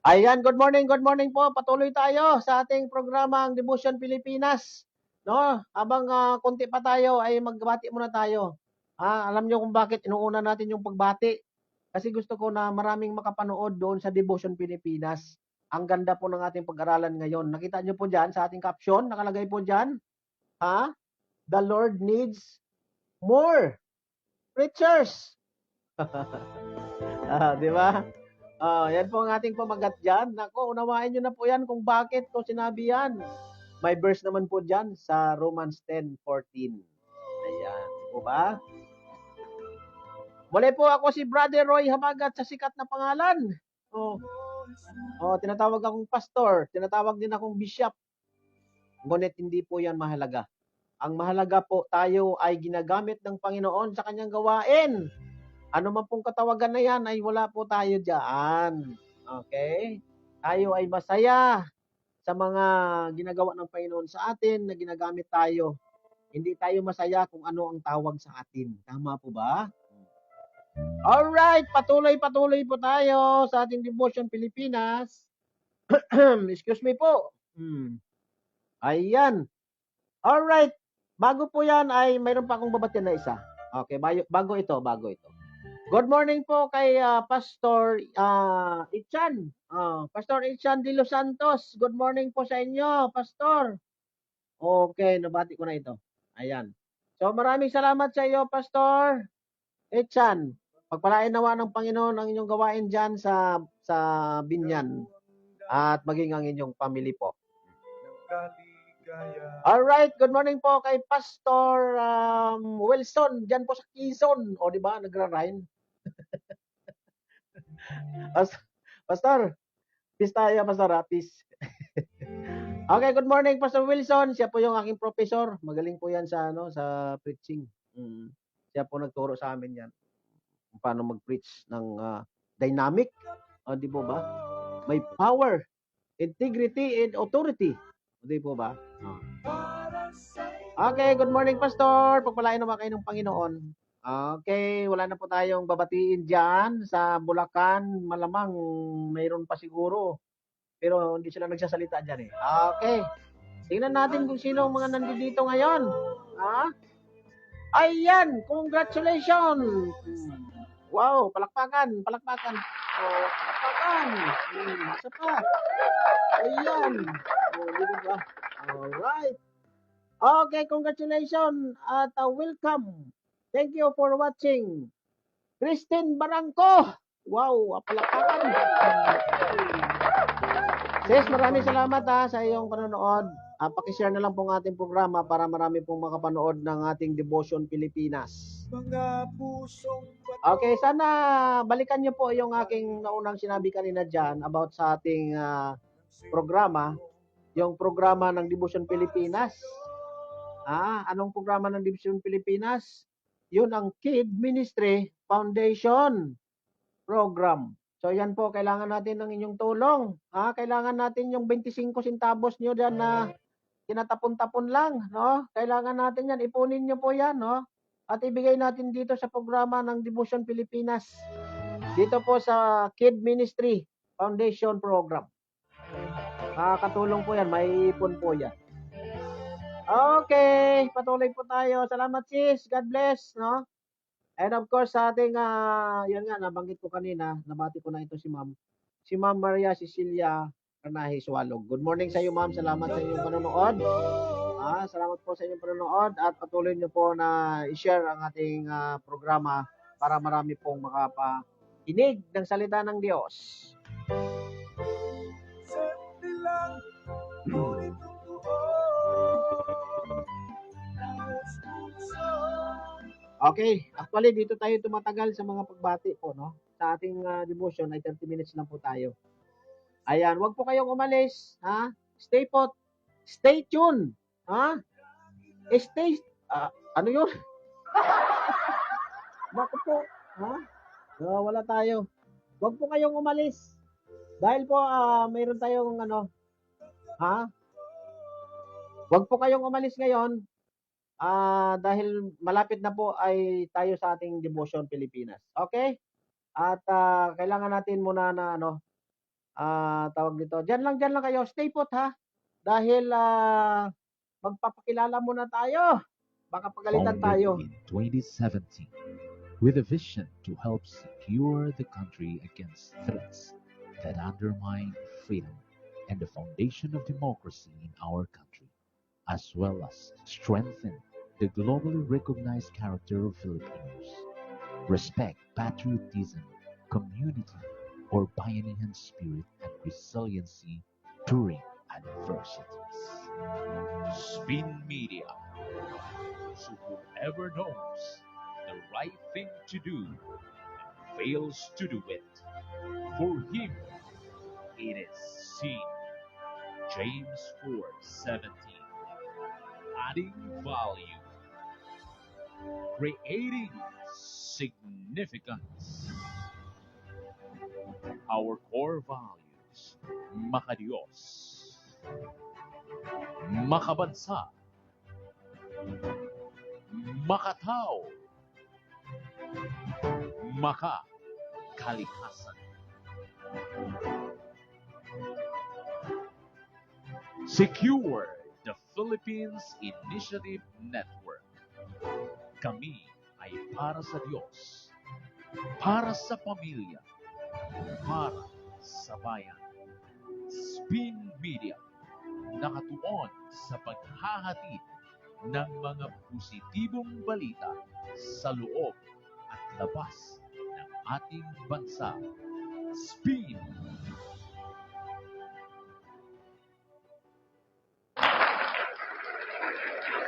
Ayan, good morning po. Patuloy tayo sa ating programang Devotion Pilipinas. No? Habang konti pa tayo ay magbati muna tayo. Alam niyo kung bakit inuuna natin yung pagbati? Kasi gusto ko na maraming makapanood doon sa Devotion Pilipinas. Ang ganda po ng ating pag-aralan ngayon. Nakita niyo po diyan sa ating caption, nakalagay po diyan, the Lord needs more preachers. Di ba? Yan po ang ating pamagat dyan. Nako, unawain nyo na po yan kung bakit ko sinabi yan. May verse naman po dyan sa Romans 10:14. Ayan. Po ba? Muli po ako si Brother Roy Habagat sa sikat na pangalan. Tinatawag akong pastor. Tinatawag din akong bishop. Ngunit hindi po yan mahalaga. Ang mahalaga po, tayo ay ginagamit ng Panginoon sa kanyang gawain. Ano man pong katawagan na yan, ay wala po tayo dyan. Okay? Tayo ay masaya sa mga ginagawa ng Panginoon sa atin na ginagamit tayo. Hindi tayo masaya kung ano ang tawag sa atin. Tama po ba? Alright, patuloy po tayo sa ating Devotion Pilipinas. Excuse me po. Ayan. Alright, bago po yan ay mayroon pa akong babatian na isa. Okay, bago ito. Good morning po kay Pastor Ichan. Pastor Ichan de los Santos. Good morning po sa inyo, Pastor. Okay, nabati ko na ito. Ayan. So maraming salamat sa iyo, Pastor Ichan. Pagpalain nawa ng Panginoon ang inyong gawain dyan sa Binyan at maging ang inyong family po. ligaya. Alright, good morning po kay Pastor Wilson, dyan po sa Quezon. O, di ba, nagra-rhyme. Pastor, peace tayo, Pastor, peace. Okay, good morning, Pastor Wilson. Siya po yung aking professor. Magaling po yan sa, sa preaching. Siya po nagturo sa amin yan. Kung paano mag-preach ng dynamic. O, di po ba? May power, integrity, and authority. Di po ba? Okay, good morning, Pastor. Pagpalain naman kayo ng Panginoon. Okay, wala na po tayong babatiin dyan sa Bulacan. Malamang mayroon pa siguro. Pero hindi sila nagsasalita dyan eh. Okay. Tingnan natin kung sino ang mga nandito ngayon. Ayan, congratulations. Wow, palakpakan, palakpakan. Oh, palakpakan. Isa pa. Ayan. Oh, dito ba? Alright. Okay, congratulations at welcome. Thank you for watching. Christine Barangco. Wow, palakpakan. Sis, maraming salamat sa iyong panonood. Pakishare na lang po ang ating programa para marami pong makapanood ng ating Devotion Pilipinas. Mga pusong Okay, sana balikan niyo po yung aking naunang sinabi kanina dyan about sa ating programa, yung programa ng Devotion Pilipinas. Anong programa ng Devotion Pilipinas? Yun ang Kid Ministry Foundation Program. So yan po, kailangan natin ng inyong tulong. Kailangan natin yung 25 centavos nyo dyan na tinatapon-tapon lang, no? Kailangan natin yan, ipunin nyo po yan, no? At ibigay natin dito sa programa ng Devotion Pilipinas. Dito po sa Kid Ministry Foundation Program. Katulong po yan, may ipon po yan. Okay, patuloy po tayo. Salamat sis, God bless, no? And of course, sa ating, yan nga, nabanggit ko kanina, nabati ko na ito si Ma'am. Si Ma'am Maria Cecilia Ranahe Sualog. Good morning sa iyo, Ma'am. Salamat sa inyong panonood. Salamat po sa inyong panonood at patuloy niyo po na i-share ang ating programa para marami pong makapakinig ng salita ng Diyos. Okay, actually dito tayo tumatagal sa mga pagbati po, no? Sa ating devotion ay 30 minutes lang po tayo. Ayan, wag po kayong umalis, Stay put. Stay tuned, Stay, ano yun? Bakit po, wala tayo. Wag po kayong umalis. Dahil po, mayroon tayong wag po kayong umalis ngayon. Dahil malapit na po ay tayo sa ating Devotion Pilipinas. Okay? At kailangan natin muna na tawag dito. Diyan lang kayo. Stay put dahil magpapakilala muna tayo. Baka pagalitan tayo. In 2017, with a vision to help secure the country against threats that undermine freedom and the foundation of democracy in our country, as well as strengthen the globally recognized character of Filipinos, respect, patriotism, community, Orbayanihan spirit and resiliency during adversities. Spin Media. So whoever knows the right thing to do and fails to do it, for him it is sin. James 4:17. Adding value, creating significance. Our core values: makadiyos, makabansa, makatao, makakalikasan. Secure the Philippines Initiative Network. Kami ay para sa Diyos, para sa pamilya, para sa bayan. Spin Media, nakatuon sa paghahatid ng mga positibong balita sa loob at labas ng ating bansa. Spin.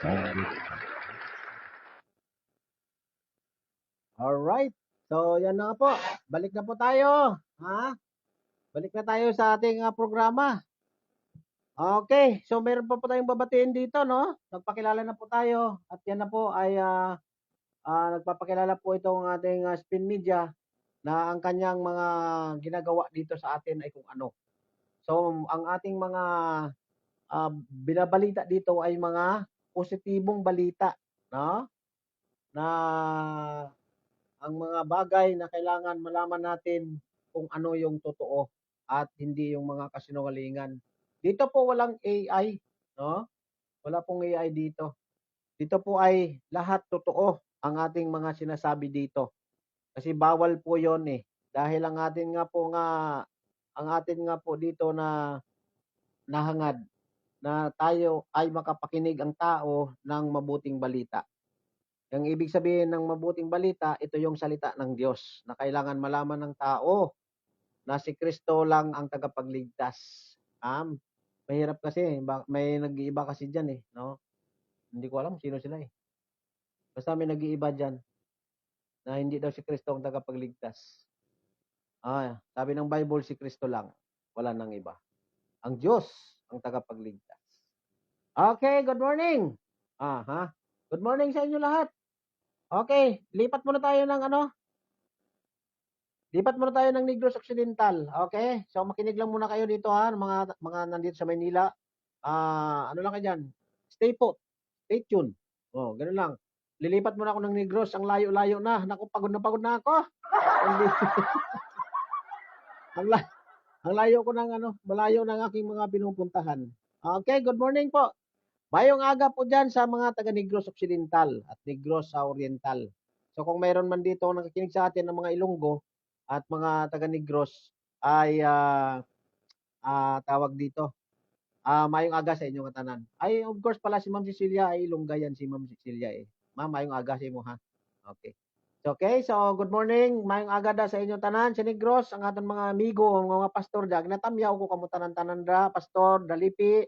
founded on. Alright. So, yan na nga po. Balik na po tayo. Ha? Balik na tayo sa ating programa. Okay. So, meron pa po tayong babatiin dito, no? Nagpakilala na po tayo. At yan na po ay nagpapakilala po itong ating Spin Media na ang kanyang mga ginagawa dito sa atin ay kung ano. So, ang ating mga binabalita dito ay mga positibong balita, no? Na ang mga bagay na kailangan malaman natin kung ano yung totoo at hindi yung mga kasinungalingan. Dito po walang AI, no? Wala pong AI dito. Dito po ay lahat totoo ang ating mga sinasabi dito. Kasi bawal po 'yon eh. Dahil ang atin nga po dito na nahangad na tayo ay makapakinig ang tao ng mabuting balita. Ang ibig sabihin ng mabuting balita, ito yung salita ng Diyos na kailangan malaman ng tao na si Kristo lang ang tagapagligtas. Mahirap kasi, may nag-iiba kasi diyan eh, no? Hindi ko alam sino sila eh. Basta may nag-iiba diyan na hindi daw si Kristo ang tagapagligtas. Sabi ng Bible si Kristo lang, wala nang iba. Ang Diyos ang tagapagligtas. Okay, good morning. Good morning sa inyo lahat. Okay, lipat muna tayo ng Negros Occidental. Okay? So makinig lang muna kayo dito mga nandito sa Maynila. Ano lang kayo diyan? Stay put. Stay tuned. Ganun lang. Lilipat muna ako ng Negros, ang layo-layo na. Naku, pagod na ako. Ang layo ko malayo ng aking mga pinupuntahan. Okay, good morning po. Mayong aga po dyan sa mga taga Negros Occidental at Negros Oriental. So kung mayroon man dito nakikinig sa atin ng mga Ilonggo at mga taga Negros ay tawag dito. Mayong aga sa inyong katanan. Ay of course pala si Ma'am Cecilia ay Ilongga yan si Ma'am Cecilia eh. Ma'am, mayong aga sa imo ha. Okay, so good morning. Mayong aga da sa inyong tanan, sa Negros, ang aton mga amigo, ang mga pastor da. Ginatamyaw ko kamo tanan-tanan da, Pastor Dalipi,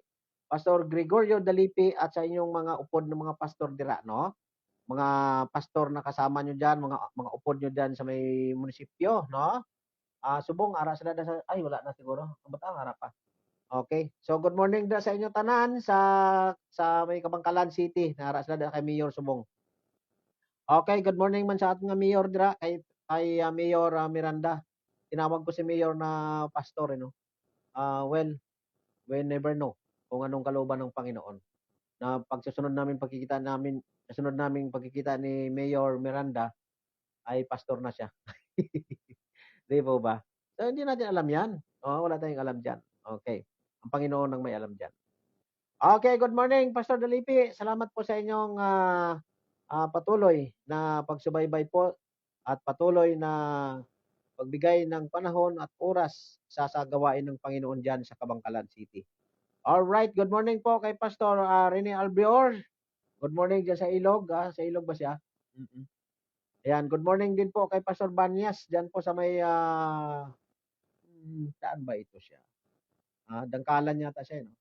Pastor Gregorio Dalipi at sa inyong mga upod ng mga pastor dira, no? Mga pastor na kasama nyo diyan, mga upod nyo diyan sa may munisipyo, no? Subong ara sila da sa wala na siguro. Ang ara pa. Okay. So good morning da sa inyong tanan sa may Kabangkalan City. Nara sila da kay Mayor Subong. Okay, good morning man sa ating Mayor dira kay Mayor Miranda. Tinawag ko si Mayor na pastor, no? Well, we never know kung anong kalooban ng Panginoon. Na kasunod naming pagkikita ni Mayor Miranda ay pastor na siya. Di po ba? So hindi natin alam 'yan. Wala tayong alam diyan. Okay. Ang Panginoon ang may alam diyan. Okay, good morning Pastor Dalipi. Salamat po sa inyong patuloy na pagsubaybay po at patuloy na pagbigay ng panahon at oras sa gawain ng Panginoon diyan sa Kabangkalan City. All right, good morning po kay Pastor Rene Albior. Good morning diyan sa Ilog, sa Ilog ba siya? Ayan, good morning din po kay Pastor Banyas diyan po sa may saan ba ito siya? Dangkalan yata siya, no?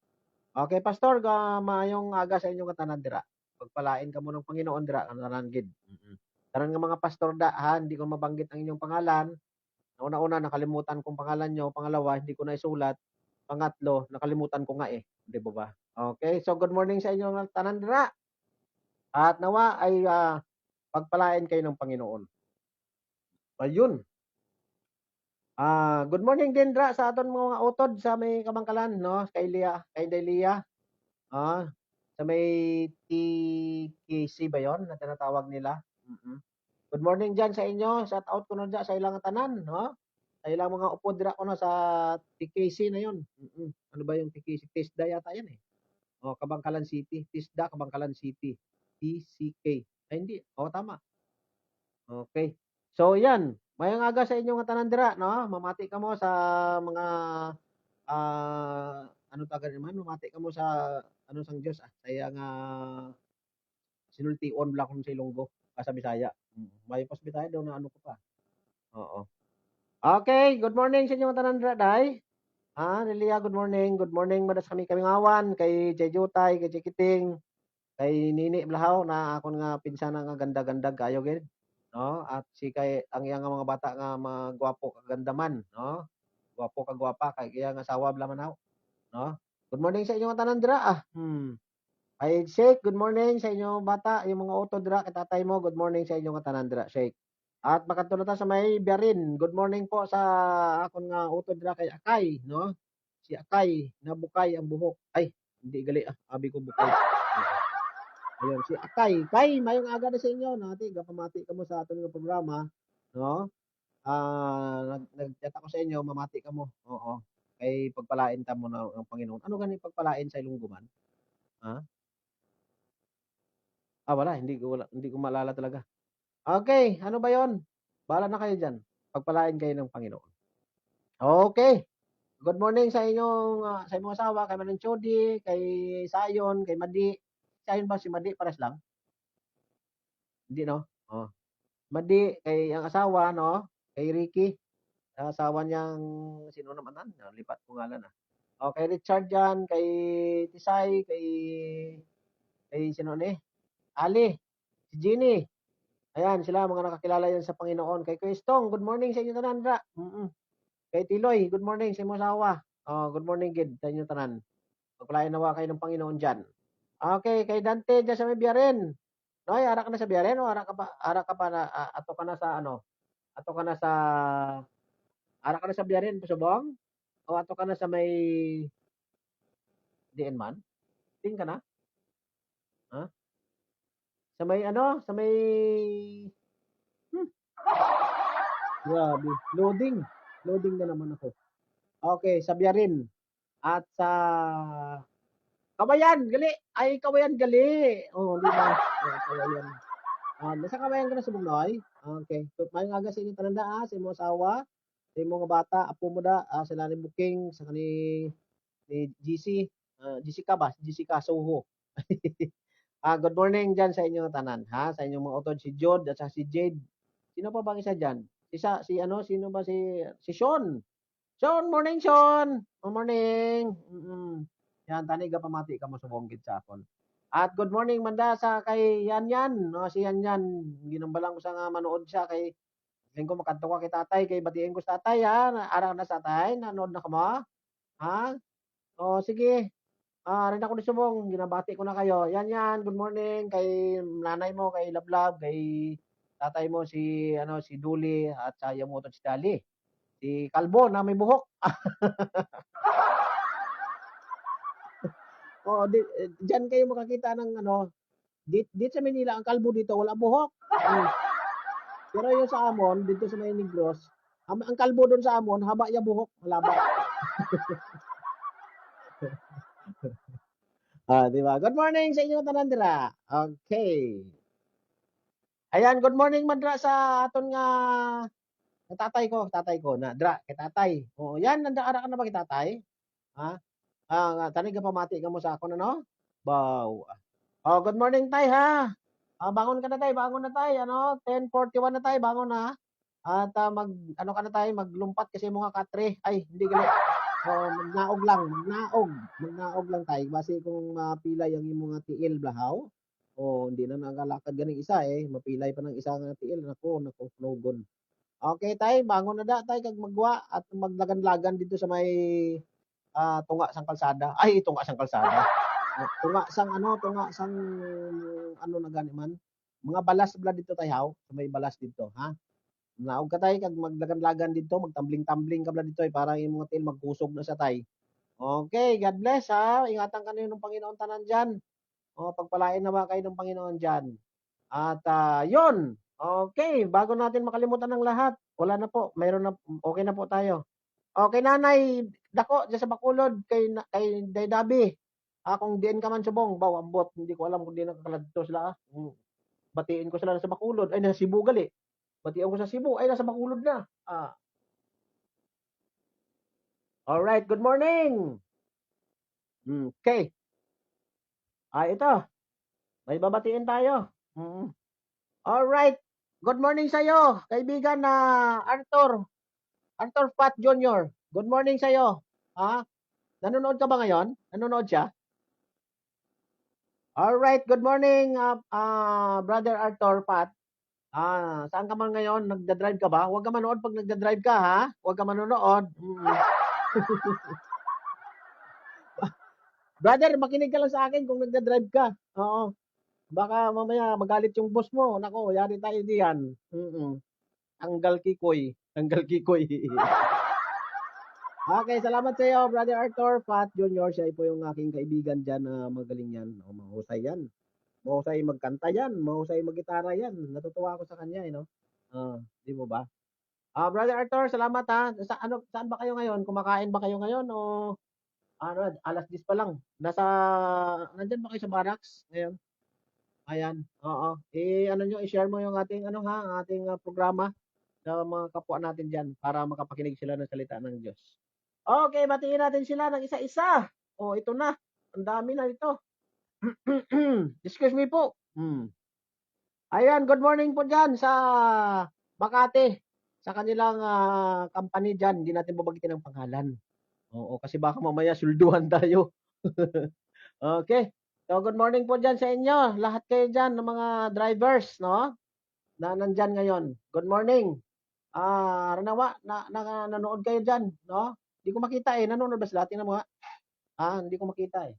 Okay, Pastor, maayong aga sa inyong katanan dira. Pagpalain ka mo ng Panginoon dira kananan gid. Karon nga mga pastor hindi ko mabanggit ang inyong pangalan. Una-una nakalimutan kong pangalan nyo, pangalawa hindi ko na isulat, pangatlo nakalimutan ko nga eh, di ba? Okay, so good morning sa inyong tanan dira. At nawa ay pagpalain kayo ng Panginoon. Ayun. Good morning din dra sa aton mga utod sa may Kabangkalan, no? Kay Delia. Sa may TKC ba 'yon na tinatawag nila? Good morning diyan sa inyo. Shout out ko na dyan sa ilang tanan, no? Sa ilang mga upod dira ko na sa TKC na 'yon. Ano ba yung TKC? TISDA yata 'yan eh. Kabangkalan City. TISDA, Kabangkalan City. TCK. Ay hindi. Tama. Okay. So yan, mayang aga sa inyong tanan dira, no? Mamati ka mo sa mga ano taga naman, mamati ka mo sa ano sang Dios saya nga sinultion lang ko sa Ilonggo, sa Bisaya. May Bisaya daw na ano ko pa. Oo. Okay, good morning sa inyong tanan dira, day. Lilia, good morning. Good morning madas kami kamingawan kay Jay Jutay, kay Chikiting. Kay nini blahaw na akon nga pinsana nga ganda-ganda kayo gid, no? At si kay ang iyang nga mga bata nga magwapo kaganda man, no? Gwapo ka gwapa kay iya nga asawa bla man haw, no? Good morning sa inyo nga tanan dira. Ay Shake, good morning sa inyo bata, yung mga utod dira kay tatay mo, good morning sa inyo nga tanan dira, Shake. At makadto na ta sa may Biarin. Good morning po sa akon nga utod dira kay Akay, no? Si Akay na bukay ang buhok. Ay, hindi gali abi ko bukay. Ayun, si Akay. Kay, mayong aga na sa inyo. Nati, gapamati ka mo sa aton nga programa. No? Nag-chat ako sa inyo, mamati ka mo. Oo. Kay pagpalain ta mo ng Panginoon. Ano gani pagpalain sa Ilonggo man? Ha? Wala. Hindi ko maalala talaga. Okay, ano ba yon? Bahala na kayo dyan. Pagpalain kayo ng Panginoon. Okay. Good morning sa inyong asawa, kay Manang Chody, kay Sayon, kay Madi. Sayon ba si Madi? Pares lang? Hindi, no? Oh. Madi, kay ang asawa, no? Kay Ricky, asawa niyang, sino naman nan? Lipat ko ngalan, ah. O, kay Richard dyan, kay Tisay, kay sino ni? Ali, si Ginny. Ayan, sila mga nakakilala yan sa Panginoon. Kay Kwestong, good morning sa inyo tanan, bra. Kay Tiloy, good morning sa imong asawa. Good morning, gid, sa inyo tanan. Pagpalain nawa kayo ng Panginoon dyan. Okay, kay Dante dyan sa may Biaren. Noy, ara ka na sa Biaren o ara ka pa na, ato ka na sa ano? Ato ka na sa ara ka na sa Biaren, Pusubong? O ato ka na sa may diin man? Ting ka na? Ha? Sa may ano? Sa may hmm, grabe. Loading. Loading na naman ako. Okay, sa Biaren. At sa Kawayan, gali. Ay, Kawayan, gali. Di ba? Kawayan. Nasa Kawayan ka na sa Bugnoy? Okay. So, mayong aga sa inyo tananda, sa imong asawa, sa imong mga bata, apo mo da, sila ni Booking, sa ni GC, Jessica ba? Jessica Soho. Good morning dyan sa inyong tanan, ha? Sa inyong mga utod, si Jod at si Jade. Sino pa bang isa dyan? Sino ba si Sean? Sean, morning Sean! Good morning! Yan, tani ka pamati ka mo sa bonggit sa akon. At good morning manda sa kay Yan Yan, no? Si Yan Yan, ginambalang ko sa nga manood siya kay tingin ko makanto ka kay tatay, kay batiin ko sa tatay ha, arang na sa tatay, nanood na ka mo, ha? O sige, rin ako ni Subong, ginabati ko na kayo. Yan yan, good morning kay nanay mo, kay Lablab, kay tatay mo si Duli at sa mo si Dali. Si Kalbo na may buhok. Diyan kayo makakita ng dito sa Manila ang kalbo dito wala buhok. Pero yung sa Amon dito sa may Negros, ang kalbo doon sa Amon haba ya buhok, malaba. Di ba? Good morning sa inyo tanan dira. Okay. Ayan, good morning madra sa aton nga tatay ko na dra kay tatay. Yan ara ka na ba kay tatay? Ha? Tani ka pamati ka mo sa akon ano? Wow. Good morning tay ha. Bangon ka na tay, bangon na tay. 10:41 na tay, bangon na. At ka na tay, maglumpat kasi mga katre. Ay, hindi gali. Magnaog lang, magnaog lang tay. Base kung mapilay ang imong nga tiil blahaw. Hindi na nagalakad ganing isa mapilay pa ng isa nga tiil. Nako, flogon. Okay tay, bangon na da tay kag magwa at maglagan-lagan dito sa may tunga sang kalsada. Ay, tunga sang kalsada. Tunga sang ano na gani man. Mga balas bla dito tayo, sa may balas dito, ha? Naog ka tay kag maglagan-lagan dito, magtambling-tambling ka bla dito para yung mga til magkusog na sa tay. Okay, God bless ha. Ingatan ka niyo ng Panginoon tanan diyan. Pagpalain naman kayo ng Panginoon diyan. At yun. Okay, bago natin makalimutan ng lahat, wala na po, mayroon na okay na po tayo. Okay, nanay, dako diyan sa Bacolod kay Daydabi. Kung diin ka man subong, ambot, hindi ko alam kung di nakakaladto sila. Batiin ko sila sa Bacolod. Ay, nasa Cebu gali. Batian ko sa Cebu. Ay, nasa Bacolod na. Alright, good morning. Okay. Ito. May babatiin tayo. Alright. Good morning sa'yo, kaibigan na Arthur Pat Jr. Good morning sa'yo. Nanonood ka ba ngayon? Nanonood siya? Alright, good morning, Brother Arthur Pat. Saan ka man ngayon? Nagda-drive ka ba? Huwag ka manood pag nagda-drive ka, ha? Huwag ka manonood. Brother, makinig ka lang sa akin kung nagda-drive ka. Oo. Baka mamaya magalit yung boss mo. Nako, yari tayo diyan. Tanggal kikoy. Tanggal kikoy. Okay, salamat sa iyo, Brother Arthur Pat Jr. Siya po yung aking kaibigan dyan na magaling yan. Mahusay yan. Mahusay magkanta yan. Mahusay maggitara yan. Natutuwa ako sa kanya, no? Di mo ba? Brother Arthur, salamat ha. Saan ba kayo ngayon? Kumakain ba kayo ngayon o alas 10 pa lang? Nandyan ba kayo sa barracks ngayon? Ayan, oo. I-share mo yung ating programa sa mga kapwa natin diyan para makapakinig sila ng salita ng Diyos. Okay, batiin natin sila ng isa-isa. Ito na. Ang dami na ito. Excuse me po. Ayan, good morning po diyan sa Makati. Sa kanilang company diyan, hindi natin babanggitin ang pangalan. Oo, kasi baka mamaya sulduhan tayo. Okay. So, good morning po dyan sa inyo. Lahat kayo dyan ng mga drivers, no? Na nandyan ngayon. Good morning. Ranawa, nanood kayo dyan, no? Hindi ko makita eh. Nanonood ba sila? Tingnan mo nga. Hindi ko makita eh.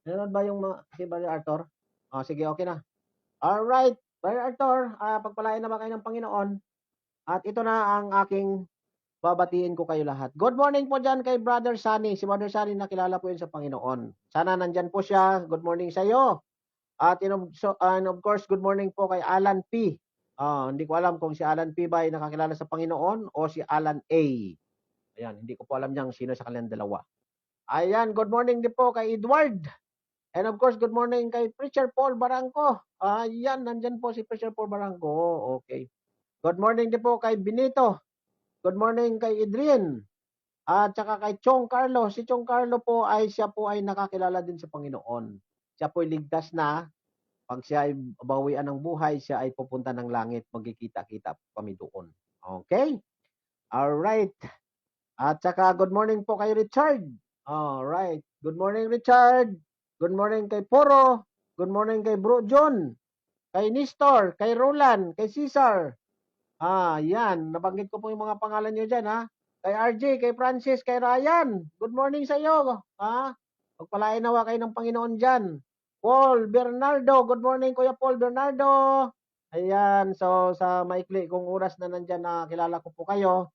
Nanonood ba yung si Brother Arthur? Sige, okay na. Alright. Brother Arthur, pagpalain naman kayo ng Panginoon. At ito na ang aking babatiin ko kayo lahat. Good morning po dyan kay Brother Sunny. Si Brother Sunny nakilala po yun sa Panginoon. Sana nandyan po siya. Good morning sa iyo. And of course, good morning po kay Alan P. Hindi ko alam kung si Alan P ba ay nakakilala sa Panginoon o si Alan A. Ayan, hindi ko po alam niyang sino sa kanilang dalawa. Ayan, good morning din po kay Edward. And of course, good morning kay Preacher Paul Barangco. Ayan, nandyan po si Preacher Paul Barangco. Okay. Good morning din po kay Benito. Good morning kay Adrian. At saka kay Chong Carlo. Si Chong Carlo po siya po ay nakakilala din sa Panginoon. Siya po ay ligtas na. Pag siya ay bawian ng buhay, siya ay pupunta ng langit. Magkikita-kita kami doon. Okay? Alright. At saka good morning po kay Richard. Alright. Good morning, Richard. Good morning kay Poro. Good morning kay Bro John. Kay Nestor. Kay Roland. Kay Cesar. Yan. Nabanggit ko po yung mga pangalan nyo dyan, ha? Kay RJ, kay Francis, kay Ryan. Good morning sa iyo. Pagpalain nawa kayo ng Panginoon dyan. Paul Bernardo. Good morning, Kuya Paul Bernardo. Ayan. So, sa maikli kung oras na nandyan na kilala ko po kayo.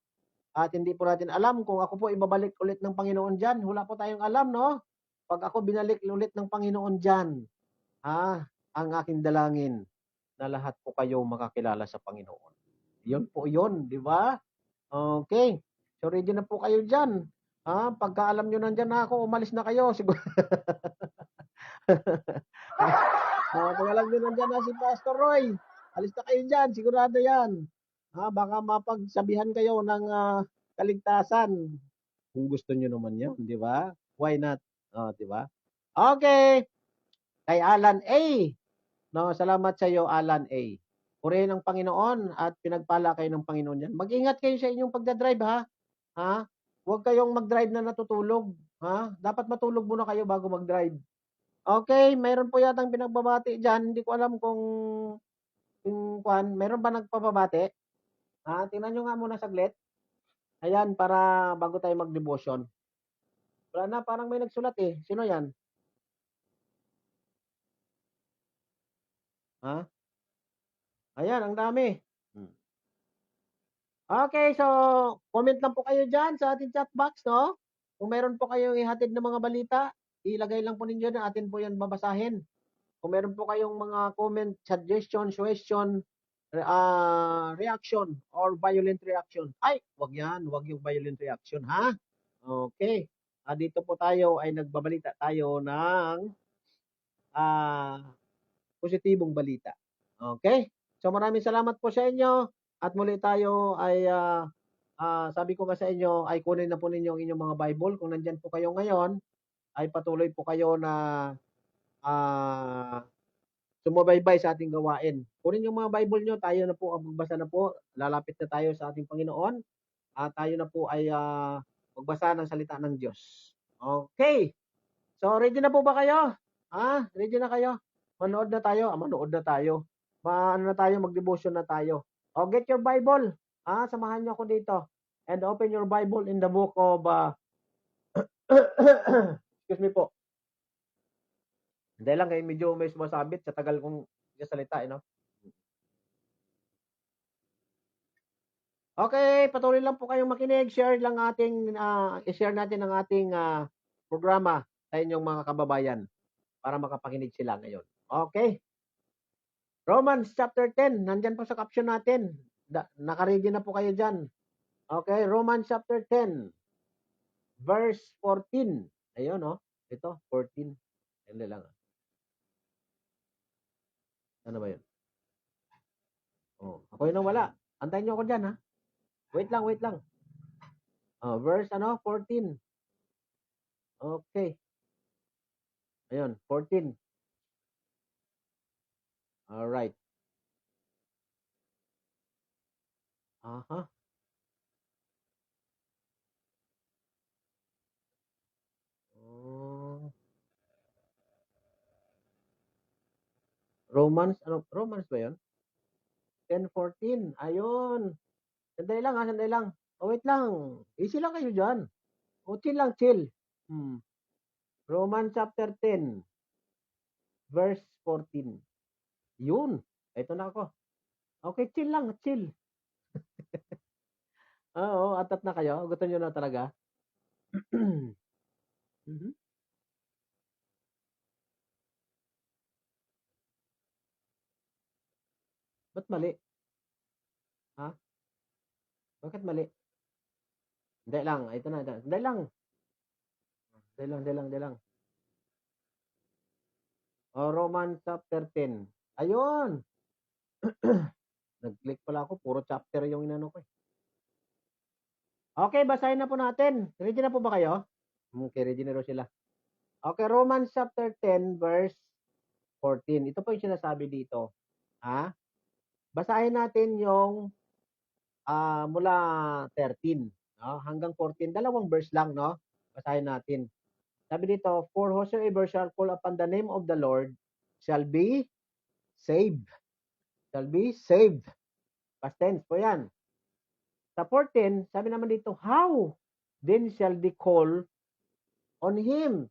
At hindi po natin alam kung ako po ibabalik ulit ng Panginoon dyan. Wala po tayong alam, no? Pag ako binalik ulit ng Panginoon dyan, ang aking dalangin na lahat po kayo makakilala sa Panginoon. Yun po yun, di ba? Okay. So, ready na po kayo dyan. Pagka alam nyo nandyan na ako, umalis na kayo. Siguro. Pag alam nyo nandyan na si Pastor Roy, alis na kayo dyan. Sigurado yan. Baka mapagsabihan kayo ng kaligtasan. Kung gusto nyo naman yun, di ba? Why not? Di ba? Okay. Kay Alan A. No, salamat sa iyo, Alan A. Purihin ang Panginoon at pinagpala kayo ng Panginoon yan. Mag-ingat kayo sa inyong pagdadrive, ha? Huwag kayong mag-drive na natutulog. Dapat matulog muna kayo bago mag-drive. Okay, mayroon po yatang pinagbabati dyan. Hindi ko alam kung mayroon ba nagpapabati? Tingnan nyo nga muna saglit. Ayan, para bago tayo mag-devotion. Wala na, parang may nagsulat eh. Sino yan? Ayan, ang dami. Okay, so comment lang po kayo dyan sa ating chat box, no? Kung meron po kayong ihatid na mga balita, ilagay lang po ninyo na atin po yan babasahin. Kung meron po kayong mga comment, suggestion, reaction, or violent reaction. Wag yan. Wag yung violent reaction, ha? Okay. Dito po tayo ay nagbabalita tayo ng positibong balita. Okay? So maraming salamat po sa inyo at muli tayo ay sabi ko nga sa inyo ay kunin na po ninyo ang inyong mga Bible. Kung nandyan po kayo ngayon ay patuloy po kayo na sumubaybay sa ating gawain. Kunin yung mga Bible nyo, tayo na po, magbasa na po, lalapit na tayo sa ating Panginoon at tayo na po ay magbasa ng salita ng Diyos. Okay. So ready na po ba kayo? Ready na kayo? Manood na tayo. Manood na tayo. Ano na tayo, mag-devotion na tayo. O, get your Bible. Samahan niyo ako dito. And open your Bible in the book of, excuse me po. Dahil lang kayo medyo may sumasabit sa tagal kong salita, no? Okay, patuloy lang po kayong makinig. Share lang i-share natin ang ating programa sa inyong mga kababayan para makapakinig sila ngayon. Okay. Romans chapter 10, nandyan po sa caption natin. Nakaready na po kayo dyan. Okay, Romans chapter 10, verse 14. Ayun, no? Ito, 14. Hindi lang. Ano ba yun? Ako yun ang wala. Antayin nyo ako dyan, ha? Wait lang. Verse 14. Okay. Ayun, 14. Alright. Aha. Romans ba yun? 10:14. Ayun. Sandali lang. Wait lang. Easy lang kayo dyan. Chill lang, chill. Romans chapter 10, verse 14. Yun. Ito na ako. Okay, chill lang, chill. Oo, atat na kayo. Gusto nyo na talaga. Ba't mali? Ha? Bakit mali? Hindi lang. Ito na. Hindi lang. Romans chapter 10. Ayun. Nag-click pala ako. Puro chapter yung inano ko. Okay, basahin na po natin. Ready na po ba kayo? Okay, ready na rin sila. Okay, Romans chapter 10, verse 14. Ito po yung sinasabi dito. Basahin natin yung mula 13 hanggang 14. Dalawang verse lang, no? Basahin natin. Sabi dito, for whosoever shall call upon the name of the Lord shall be saved. Shall be saved. Past tense po yan. Sa 14, sabi naman dito, how then shall they call on Him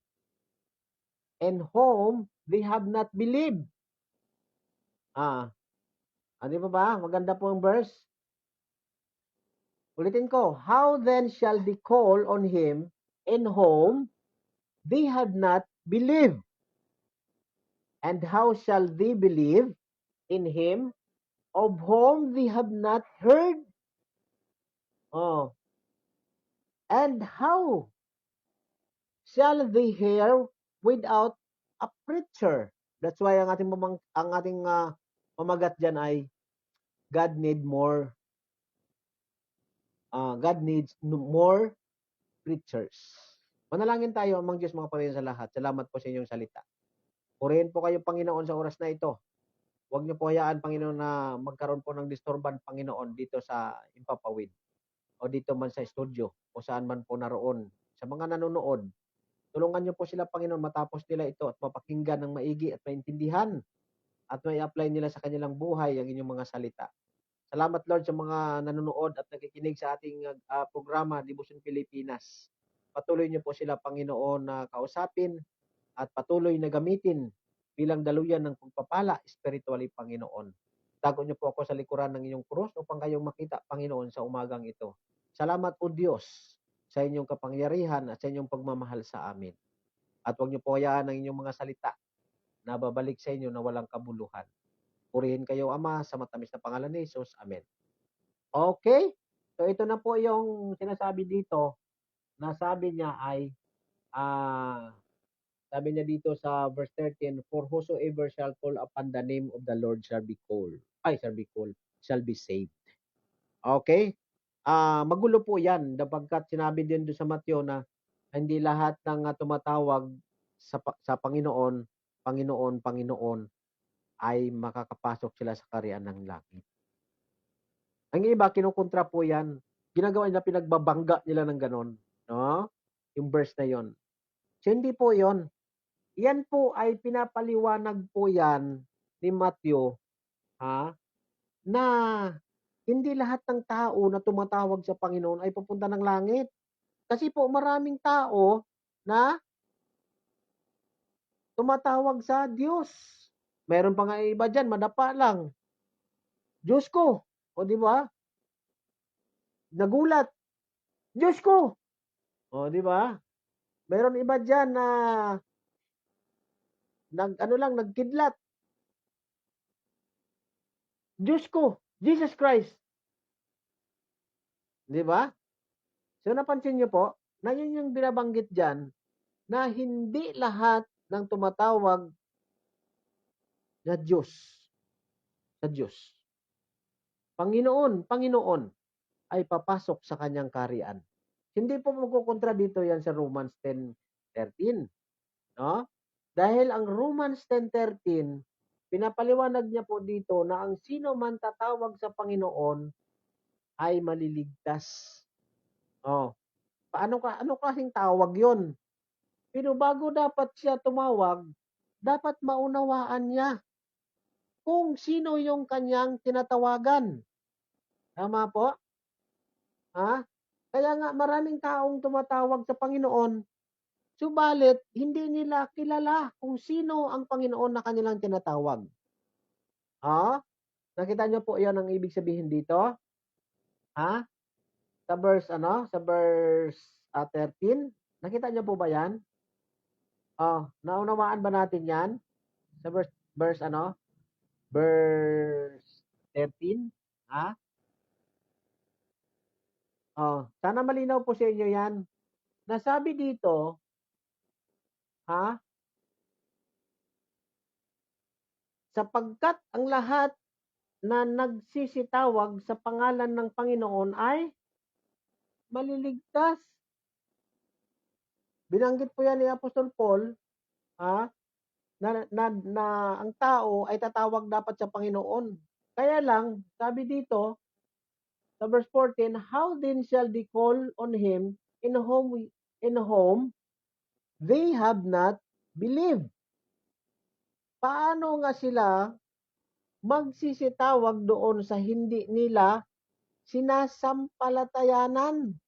and whom they have not believed? Ano pa ba? Maganda po ang verse. Ulitin ko, how then shall they call on Him in whom they have not believed? And how shall they believe in Him of whom they have not heard? And how shall they hear without a preacher? That's why ang ating mamagat dyan ay God needs more preachers. Manalangin tayo, amang Diyos mga Panginoon sa lahat. Salamat po sa inyong salita. Purihin po kayo, Panginoon, sa oras na ito. Huwag niyo po hayaan, Panginoon, na magkaroon po ng disturban, Panginoon, dito sa Impapawid o dito man sa studio o saan man po naroon. Sa mga nanonood, tulungan niyo po sila, Panginoon, matapos nila ito at mapakinggan ng maigi at maintindihan at may apply nila sa kanilang buhay ang inyong mga salita. Salamat, Lord, sa mga nanonood at nakikinig sa ating programa, Devotion Pilipinas. Patuloy niyo po sila, Panginoon, na kausapin at patuloy na gamitin bilang daluyan ng pagpapala spiritually, Panginoon. Tago niyo po ako sa likuran ng inyong krus upang kayong makita, Panginoon, sa umagang ito. Salamat, O Diyos, sa inyong kapangyarihan at sa inyong pagmamahal sa amin. At huwag niyo po hayaan ang inyong mga salita na babalik sa inyo na walang kabuluhan. Purihin kayo, Ama, sa matamis na pangalan ni Jesus. Amen. Okay? So ito na po yung sinasabi dito na sabi niya ay sabi niya dito sa verse 13, for whosoever shall call upon the name of the Lord shall be saved. Okay? Magulo po yan, sapagkat sinabi din doon sa Mateo na hindi lahat ng tumatawag sa Panginoon, ay makakapasok sila sa kaharian ng langit. Ang iba, kinukontra po yan. Ginagawa nila, pinagbabangga nila ng ganon. No? Yung verse na yon. So, hindi po yon. Yan po ay pinapaliwanag po yan ni Matthew, na hindi lahat ng tao na tumatawag sa Panginoon ay pupunta ng langit. Kasi po maraming tao na tumatawag sa Diyos. Meron pa nga iba diyan, madapa lang. Diyos ko. O di ba? Nagulat. Diyos ko. O di ba? Meron iba diyan na nagkidlat. Diyos ko. Jesus Christ. Di ba? So napansin niyo po, na yun yung binabanggit diyan na hindi lahat ng tumatawag na Diyos sa Diyos. Panginoon, Panginoon ay papasok sa kanyang kaharian. Hindi po magkukontra dito yan sa Romans 10:13, no? Dahil ang Romans 10:13, pinapaliwanag niya po dito na ang sino man tatawag sa Panginoon ay maliligtas. Oh, ano klaseng tawag 'yon? Pero bago dapat siya tumawag, dapat maunawaan niya kung sino yung kanyang tinatawagan. Tama po? Kaya nga maraming taong tumatawag sa Panginoon, subalit hindi nila kilala kung sino ang Panginoon na kanilang tinatawag. Nakita niyo po 'yon ang ibig sabihin dito? Sa verse 13, nakita niyo po ba 'yan? Naunawaan ba natin 'yan? Sa verse verse 13, sana malinaw po sa inyo 'yan. Nasabi dito, sapagkat ang lahat na nagsisitawag sa pangalan ng Panginoon ay maliligtas. Binanggit po yan ni Apostol Paul, na ang tao ay tatawag dapat sa Panginoon. Kaya lang, sabi dito, sa verse 14, how then shall they call on him in whom they have not believed? Paano nga sila magsisitawag doon sa hindi nila sinasampalatayanan?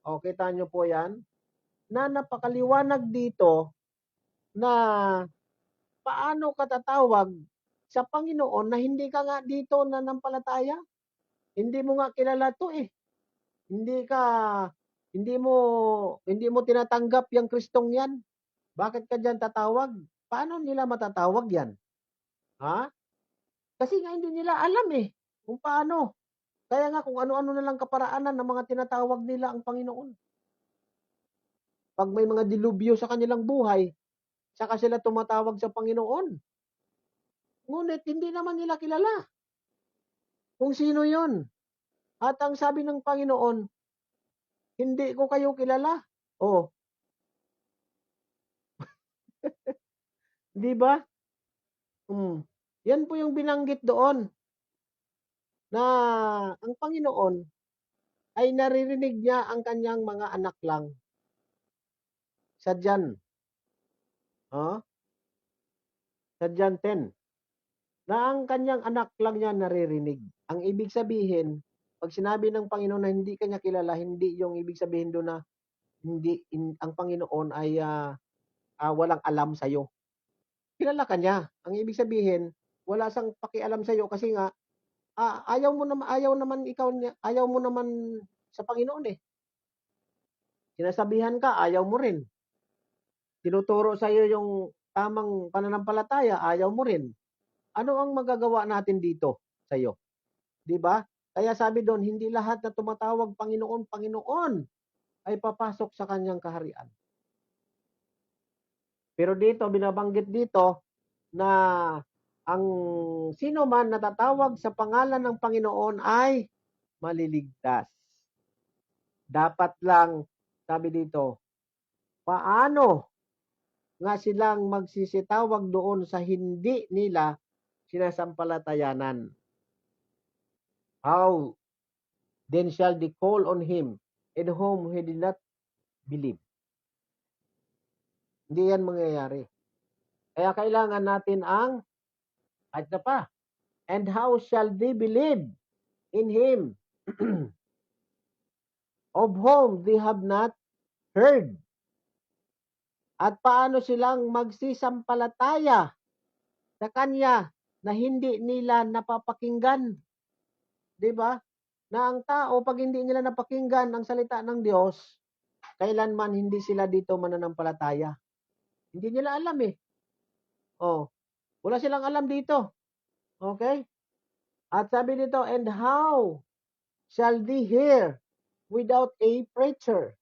Kita nyo po yan? Na napakaliwanag dito na paano ka tatawag sa Panginoon na hindi ka nga dito nanampalataya? Hindi mo nga kilala to eh. Hindi mo tinatanggap yung Kristong yan. Bakit ka diyan tatawag? Paano nila matatawag yan? Kasi nga hindi nila alam eh kung paano. Kaya nga kung ano-ano na lang kaparaanan ng mga tinatawag nila ang Panginoon. Pag may mga dilubyo sa kanilang buhay, saka sila tumatawag sa Panginoon. Ngunit hindi naman nila kilala kung sino yon. At ang sabi ng Panginoon, hindi ko kayo kilala. Di ba? Yan po yung binanggit doon na ang Panginoon ay naririnig niya ang kanyang mga anak lang sa John. Sa John 10. Na ang kanyang anak lang niya naririnig. Ang ibig sabihin, pag sinabi ng Panginoon na hindi kanya kilala, hindi yung ibig sabihin doon na ang Panginoon ay walang alam sa iyo. Kilala ka niya. Ang ibig sabihin, wala siyang pakialam sa iyo kasi nga ayaw mo naman sa Panginoon eh. Sinasabihan ka, ayaw mo rin. Tinuturo sa iyo yung tamang pananampalataya, ayaw mo rin. Ano ang magagawa natin dito sa iyo? 'Di ba? Kaya sabi doon, hindi lahat na tumatawag Panginoon, Panginoon ay papasok sa kanyang kaharian. Pero dito, binabanggit dito na ang sino man natatawag sa pangalan ng Panginoon ay maliligtas. Dapat lang, sabi dito, paano nga silang magsisitawag doon sa hindi nila sinasampalatayanan? How then shall they call on him in whom he did not believe? Hindi yan mangyayari. Kaya kailangan natin at na pa, and how shall they believe in Him of whom they have not heard? At paano silang magsisampalataya sa Kanya na hindi nila napapakinggan? Di ba? Na ang tao, pag hindi nila napakinggan ang salita ng Diyos, kailanman hindi sila dito mananampalataya. Hindi nila alam eh. Oh, wala silang alam dito. Okay? At sabi dito, and how shall they hear without a preacher?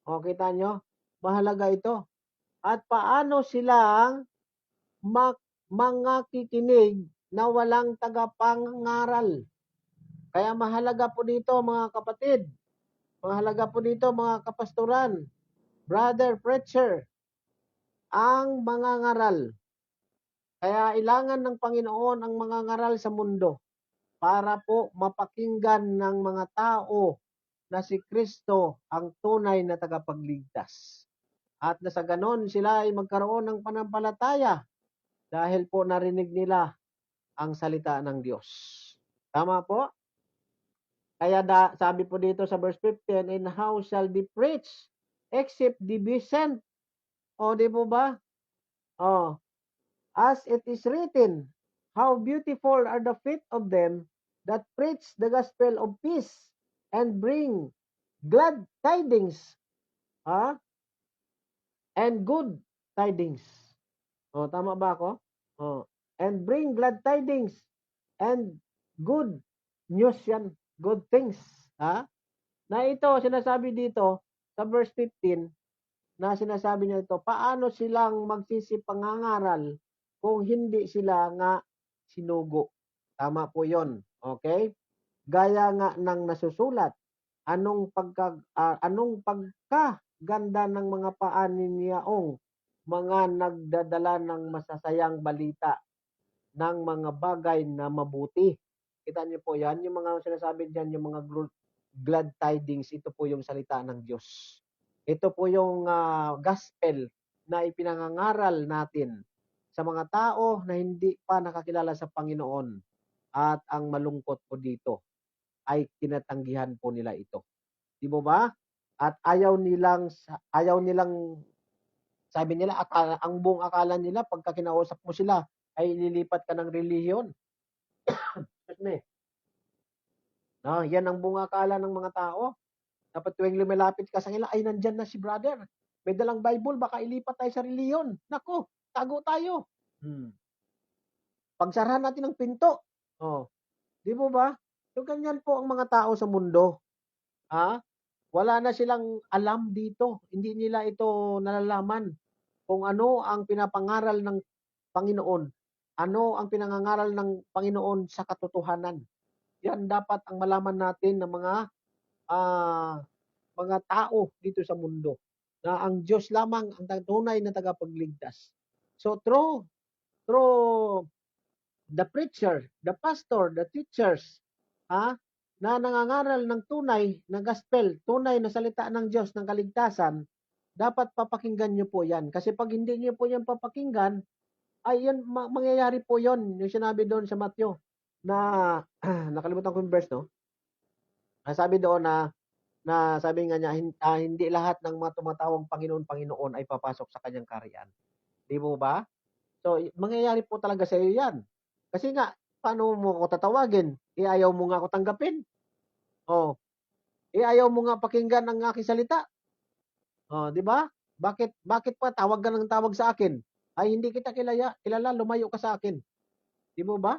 O, kita nyo? Mahalaga ito. At paano silang mga kikinig na walang tagapangaral? Kaya mahalaga po dito mga kapatid. Mahalaga po dito mga kapastoran, brother preacher, ang mga ngaral. Kaya ilangan ng Panginoon ang mga ngaral sa mundo para po mapakinggan ng mga tao na si Kristo ang tunay na tagapagligtas. At na sa ganon sila ay magkaroon ng panampalataya dahil po narinig nila ang salita ng Diyos. Tama po? Kaya sabi po dito sa verse 15, and how shall they preach except they be sent? O di po ba? O, as it is written, how beautiful are the feet of them that preach the gospel of peace and bring glad tidings, and good tidings. O, tama ba ako? O, and bring glad tidings and good news yan, good things. Na ito, sinasabi dito sa verse 15, na sinasabi niya ito, paano silang magsisipangangaral kung hindi sila nga sinugo. Tama po yon. Okay? Gaya nga ng nasusulat, anong pagkaganda ng mga paaniniyaong mga nagdadala ng masasayang balita ng mga bagay na mabuti. Kita niyo po yan, yung mga sinasabi diyan, yung mga glad tidings, ito po yung salita ng Diyos. Ito po yung gospel na ipinangangaral natin sa mga tao na hindi pa nakakilala sa Panginoon. At ang malungkot po dito ay tinatanggihan po nila ito. Di mo ba? At ayaw nilang sabi nila, ang buong akala nila pagka kinausap mo sila ay ililipat ka ng relihiyon. Yan ang buong akala ng mga tao. Dapat tuwing lumalapit ka sa kanila, ay nandyan na si brother. May dalang Bible, baka ilipat tayo sa reliyon. Naku, tago tayo. Pagsarahan natin ng pinto. Di mo ba? So, ganyan po ang mga tao sa mundo. Wala na silang alam dito. Hindi nila ito nalalaman kung ano ang pinapangaral ng Panginoon. Ano ang pinangangaral ng Panginoon sa katotohanan. Yan dapat ang malaman natin ng mga tao dito sa mundo. Na ang Diyos lamang ang tunay na tagapagligtas. So through the preacher, the pastor, the teachers, na nangangaral ng tunay na gospel, tunay na salita ng Diyos ng kaligtasan, dapat papakinggan niyo po yan. Kasi pag hindi niyo po yan papakinggan, ay yan, mangyayari po yon yung sinabi doon sa Matthew, na, nakalimutan ko yung verse, no? Sabi doon na sabi nga niya, hindi lahat ng mga tumatawag Panginoon, Panginoon ay papasok sa kanyang kaharian. Di mo ba? So, mangyayari po talaga sa iyo yan. Kasi nga, paano mo ko tatawagin? Ayaw mo nga ako tanggapin. Ayaw mo nga pakinggan ang aking salita. Di ba? Bakit pa tawag ka ng tawag sa akin? Ay hindi kita kilala, lumayo ka sa akin. Di mo ba?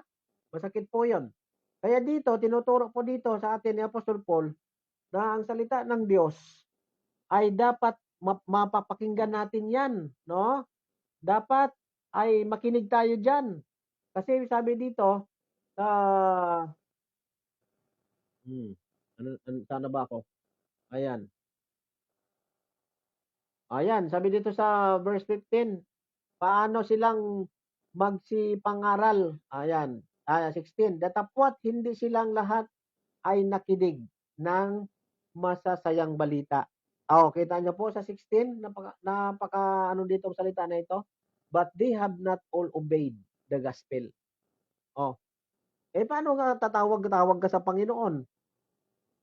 Masakit po 'yon. Kaya dito, tinuturo po dito sa atin ni Apostol Paul na ang salita ng Diyos ay dapat mapapakinggan natin yan. No? Dapat ay makinig tayo dyan. Kasi sabi dito, sana ba ako? Ayan. Sabi dito sa verse 15, paano silang magsipangaral? 16. Datapwat hindi silang lahat ay nakinig ng masasayang balita. Kita niyo po sa 16, napaka ano dito ang salita na ito? but they have not all obeyed the gospel. Oh, paano nga tatawag-tawag ka sa Panginoon?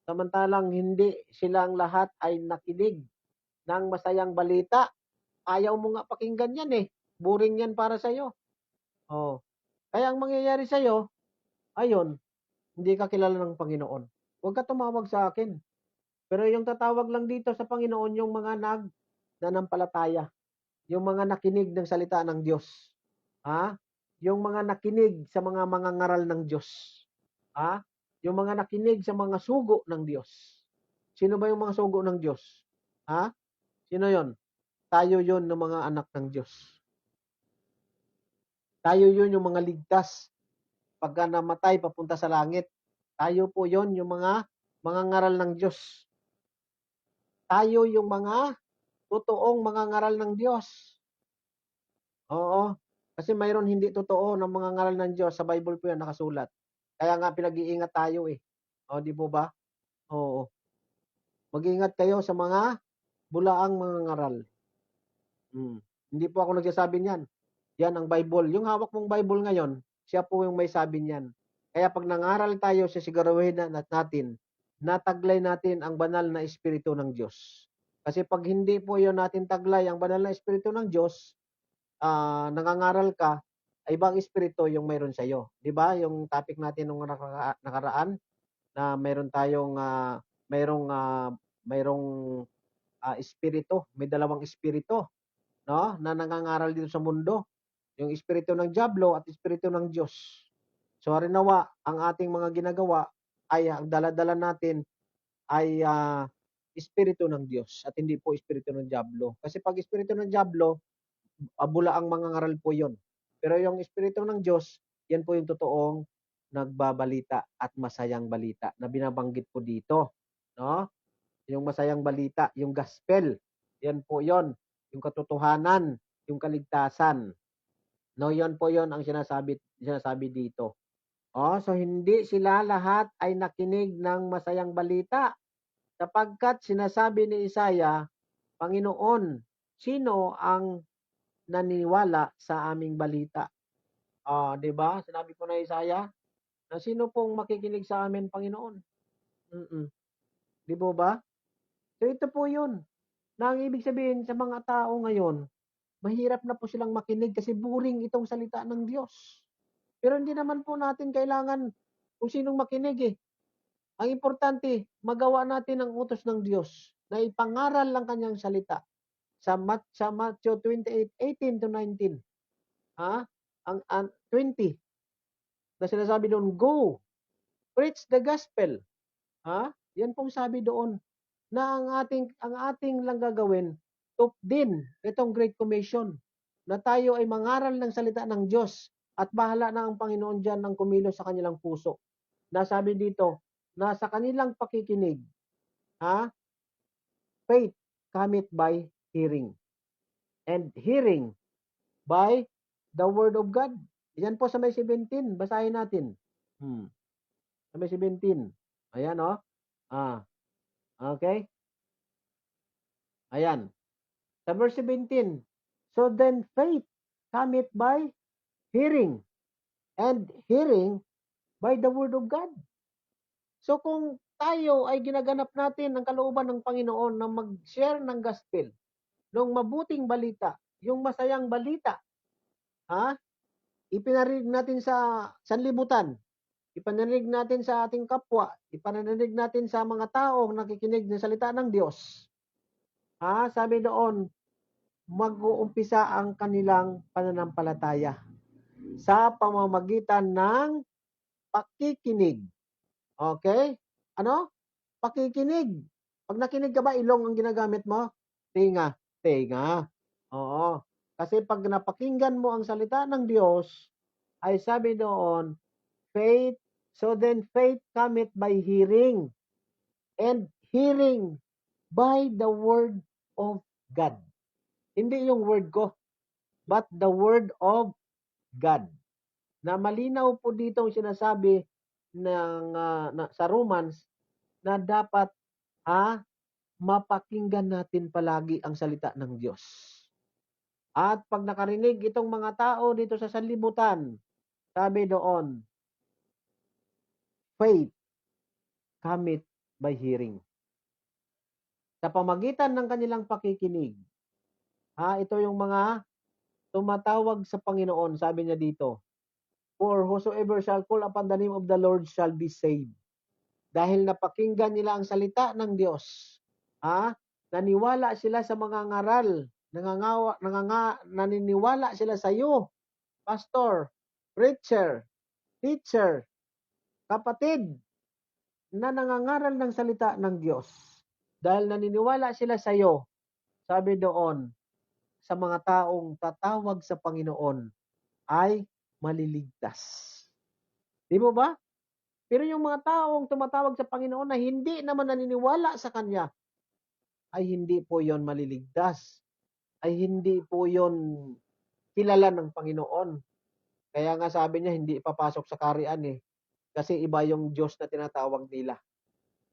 Samantalang hindi silang lahat ay nakinig ng masayang balita. Ayaw mo nga pakinggan yan eh. Boring yan para sa'yo. Oh. Kaya ang mangyayari sa'yo, ayun, hindi ka kilala ng Panginoon. Huwag ka tumawag sa akin. Pero yung tatawag lang dito sa Panginoon, yung mga nanampalataya. Yung mga nakinig ng salita ng Diyos. Ha? Yung mga nakinig sa mga mangangaral ng Diyos. Ha? Yung mga nakinig sa mga sugo ng Diyos. Sino ba yung mga sugo ng Diyos? Ha? Sino yon? Tayo yon ng mga anak ng Diyos. Tayo yon yung mga ligtas. Pagka namatay, papunta sa langit. Tayo po yon yung mga ngaral ng Diyos. Tayo yung mga totoong mga ngaral ng Diyos. Oo. Kasi mayroon hindi totoo ng mga ngaral ng Diyos. Sa Bible po yan nakasulat. Kaya nga pinag-iingat tayo eh. O, di po ba? Oo. Mag-ingat kayo sa mga bulaang mga ngaral. Hindi po ako nagsasabi niyan. Yan ang Bible. Yung hawak mong Bible ngayon, siya po yung may sabi niyan. Kaya pag nangaral tayo, siguraduhin natin, nataglay natin ang banal na Espiritu ng Diyos. Kasi pag hindi po yun natin taglay ang banal na Espiritu ng Diyos, nangangaral ka, ay ibang espiritu yung mayroon sa iyo. 'Di ba? Yung topic natin nung nakaraan na mayroon tayong mayroong espiritu, may dalawang espiritu, no? Na nangangaral dito sa mundo. Yung espiritu ng diablo at espiritu ng Diyos. So harinawa, ang ating mga ginagawa ay ang dala-dala natin ay espiritu ng Diyos at hindi po espiritu ng diablo. Kasi pag espiritu ng diablo, bula ang mga ngaral po yon. Pero yung espiritu ng Diyos, yan po yung totoong nagbabalita at masayang balita na binabanggit po dito. No? Yung masayang balita, yung gospel, yan po yon. Yung katotohanan, yung kaligtasan. No, yon po yon ang sinasabi dito. So hindi sila lahat ay nakinig ng masayang balita sapagkat sinasabi ni Isaiah, Panginoon, sino ang naniwala sa aming balita? 'Di ba? Sinabi po na Isaiah, na sino pong makikinig sa amin, Panginoon? Di po ba? So ito po 'yun. Na ang ibig sabihin sa mga tao ngayon, mahirap na po silang makinig kasi boring itong salita ng Diyos. Pero hindi naman po natin kailangan kung sinong makinig eh. Ang importante, magawa natin ang utos ng Diyos na ipangaral lang kanyang salita. Sa Matthew 28:18 to 19. Ang 20 na sinasabi doon, go, preach the gospel. Yan pong sabi doon na ang ating lang gagawin, din itong Great Commission na tayo ay mangaral ng salita ng Diyos at bahala na ang Panginoon diyan ng kumilos sa kanilang puso. Nasabi dito, na sa kanilang pakikinig, faith cometh by hearing. And hearing by the word of God. Yan po sa may 17, basahin natin. Sa may 17. Ayan okay. Ayan. Sa verse 17. So then faith cometh by hearing, and hearing by the word of God. So kung tayo ay ginaganap natin ang kalooban ng Panginoon na mag-share ng gospel, ng mabuting balita, yung masayang balita, ipinarinig natin sa sanlibutan, ipinarinig natin sa ating kapwa, ipinarinig natin sa mga taong nakikinig ng salita ng Diyos. Sabi doon, mag-uumpisa ang kanilang pananampalataya sa pamamagitan ng pakikinig. Okay? Ano? Pakikinig. Pag nakinig ka ba, ilong ang ginagamit mo? Tinga. Oo. Kasi pag napakinggan mo ang salita ng Diyos, ay sabi doon, faith, so then faith cometh by hearing, and hearing by the word of God. Hindi yung word ko, but the word of God. Na malinaw po dito ang sinasabi sa Romans na dapat mapakinggan natin palagi ang salita ng Diyos. At pag nakarinig itong mga tao dito sa sanlibutan, sabi doon, faith cometh by hearing. Sa pamagitan ng kanilang pakikinig, ito yung mga tumatawag sa Panginoon, sabi niya dito, for whosoever shall call upon the name of the Lord shall be saved. Dahil napakinggan nila ang salita ng Diyos. Naniwala sila sa mga ngaral, naniniwala sila sa iyo, pastor, preacher, teacher, kapatid, na nangangaral ng salita ng Diyos. Dahil naniniwala sila sa iyo, sabi doon, sa mga taong tatawag sa Panginoon ay maliligtas. Di mo ba? Pero yung mga taong tumatawag sa Panginoon na hindi naman naniniwala sa Kanya, ay hindi po yon maliligtas. Ay hindi po yon kilala ng Panginoon. Kaya nga sabi niya, hindi papasok sa kaharian eh. Kasi iba yung Diyos na tinatawag nila.